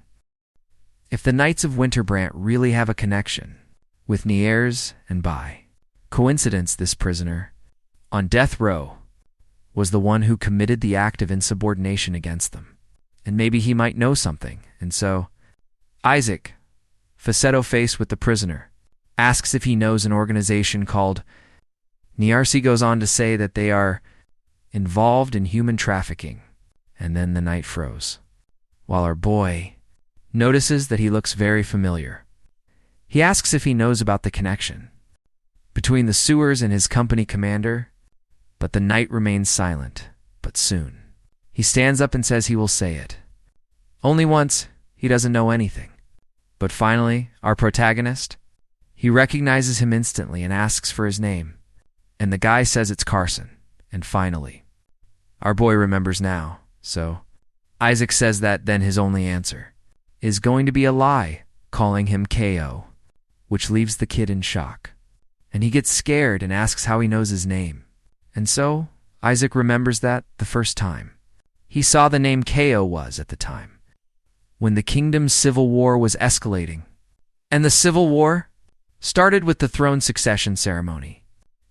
If the Knights of Winterbrant really have a connection with Niers and by coincidence this prisoner on death row was the one who committed the act of insubordination against them, and maybe he might know something, and so Isaac, facetto-faced with the prisoner, asks if he knows an organization called Niarsi. Goes on to say that they are involved in human trafficking, and then the knight froze, while our boy notices that he looks very familiar. He asks if he knows about the connection between the sewers and his company commander, but the knight remains silent. But soon, he stands up and says he will say it. Only once, he doesn't know anything. But finally, our protagonist, he recognizes him instantly and asks for his name, and the guy says it's Carson. And finally, our boy remembers now, so Isaac says that then his only answer is going to be a lie, calling him KO, which leaves the kid in shock. And he gets scared and asks how he knows his name. And so, Isaac remembers that the first time he saw the name KO was at the time when the kingdom's civil war was escalating. And the civil war started with the throne succession ceremony.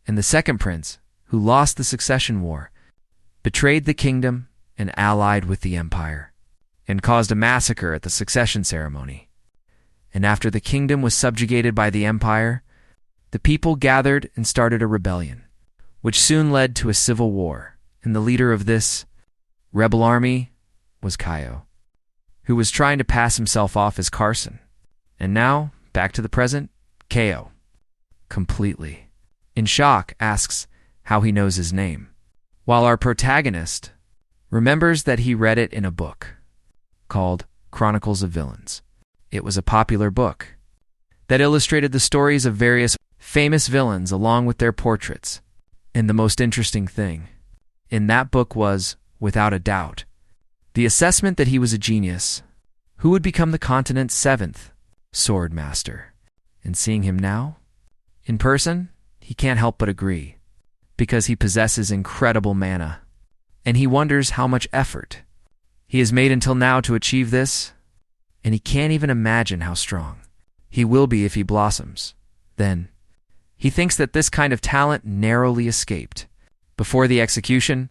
And the second prince, who lost the succession war, betrayed the kingdom and allied with the empire, and caused a massacre at the succession ceremony. And after the kingdom was subjugated by the empire, the people gathered and started a rebellion, which soon led to a civil war. And the leader of this rebel army was Kaio, who was trying to pass himself off as Carson. And now, back to the present, Kao, completely in shock, asks how he knows his name, while our protagonist remembers that he read it in a book called Chronicles of Villains. It was a popular book that illustrated the stories of various famous villains along with their portraits. And the most interesting thing in that book was, without a doubt, the assessment that he was a genius who would become the continent's 7th sword master. And seeing him now, in person, he can't help but agree, because he possesses incredible mana, and he wonders how much effort he has made until now to achieve this, and he can't even imagine how strong he will be if he blossoms. Then, he thinks that this kind of talent narrowly escaped before the execution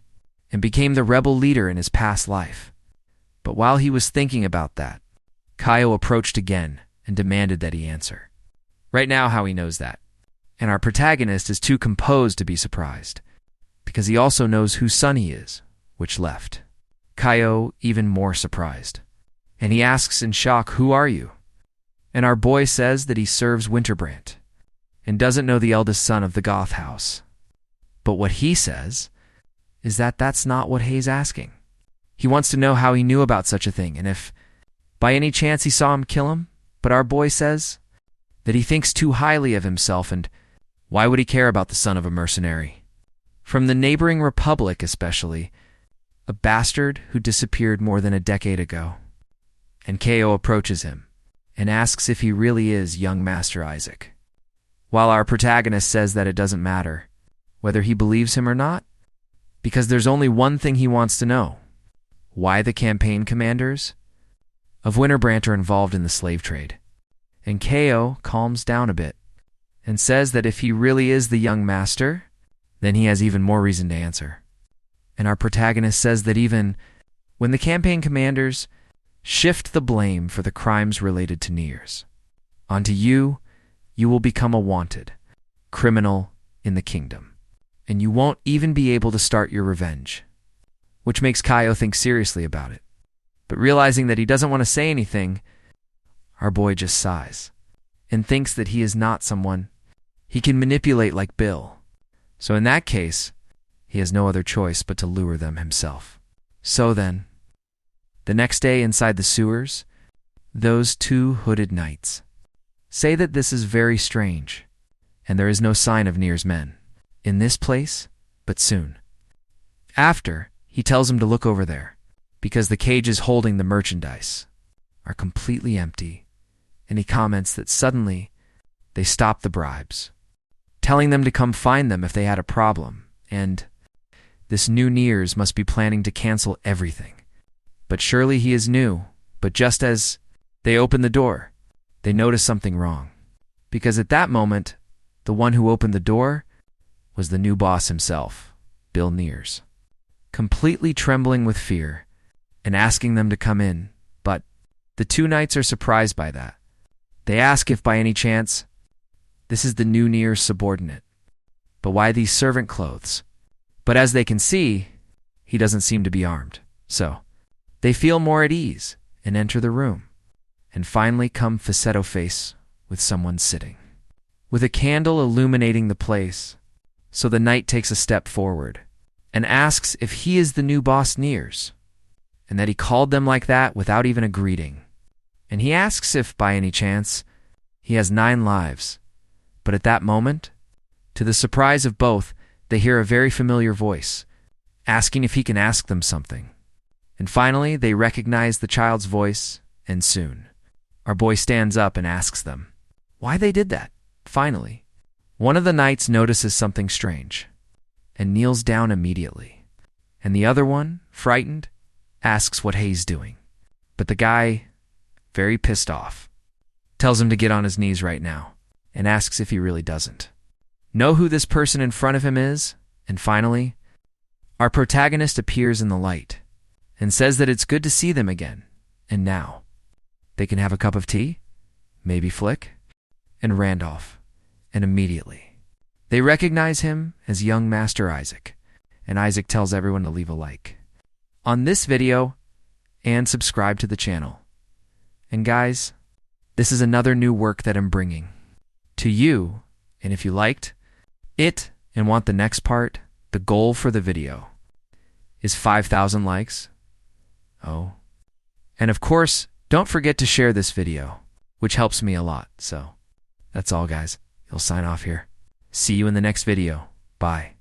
and became the rebel leader in his past life. But while he was thinking about that, Kaio approached again and demanded that he answer. Right now, how he knows that. And our protagonist is too composed to be surprised, because he also knows whose son he is, which left Kaio even more surprised. And he asks in shock, "Who are you?" And our boy says that he serves Winterbrand and doesn't know the eldest son of the Goth house. But what he says is that that's not what Hay's asking. He wants to know how he knew about such a thing, and if by any chance he saw him kill him. But our boy says that he thinks too highly of himself, and why would he care about the son of a mercenary? From the neighboring republic especially, a bastard who disappeared more than a decade ago. And Kao approaches him and asks if he really is young Master Isaac, while our protagonist says that it doesn't matter whether he believes him or not, because there's only one thing he wants to know: why the campaign commanders of Winterbrand are involved in the slave trade. And Kao calms down a bit and says that if he really is the young master, then he has even more reason to answer. And our protagonist says that even when the campaign commanders shift the blame for the crimes related to Niers onto you, you will become a wanted criminal in the kingdom, and you won't even be able to start your revenge, which makes Kaio think seriously about it. But realizing that he doesn't want to say anything, our boy just sighs and thinks that he is not someone he can manipulate like Bill. So in that case, he has no other choice but to lure them himself. So then, the next day inside the sewers, those two hooded knights say that this is very strange, and there is no sign of Nier's men in this place, but soon. After, he tells him to look over there, because the cages holding the merchandise are completely empty, and he comments that suddenly they stop the bribes, telling them to come find them if they had a problem, and this new Niers must be planning to cancel everything. But surely he is new, but just as they open the door, they notice something wrong, because at that moment, the one who opened the door was the new boss himself, Bill Niers, completely trembling with fear and asking them to come in. But the two knights are surprised by that. They ask if by any chance this is the new Niers subordinate, but why these servant clothes? But as they can see, he doesn't seem to be armed, so they feel more at ease and enter the room, and finally come facetto face with someone sitting, with a candle illuminating the place. So the knight takes a step forward and asks if he is the new boss Niers, and that he called them like that without even a greeting. And he asks if, by any chance, he has 9 lives. But at that moment, to the surprise of both, they hear a very familiar voice, asking if he can ask them something. And finally, they recognize the child's voice, and soon, our boy stands up and asks them why they did that. Finally, one of the knights notices something strange and kneels down immediately. And the other one, frightened, asks what Hay's doing. But the guy very pissed off, tells him to get on his knees right now, and asks if he really doesn't know who this person in front of him is. And finally, our protagonist appears in the light and says that it's good to see them again, and now they can have a cup of tea, maybe flick, and Randolph. And immediately, they recognize him as young Master Isaac, and Isaac tells everyone to leave a like on this video and subscribe to the channel. And guys, this is another new work that I'm bringing to you, and if you liked it and want the next part, the goal for the video is 5,000 likes. Oh. And of course, don't forget to share this video, which helps me a lot. So, that's all guys. You'll sign off here. See you in the next video. Bye.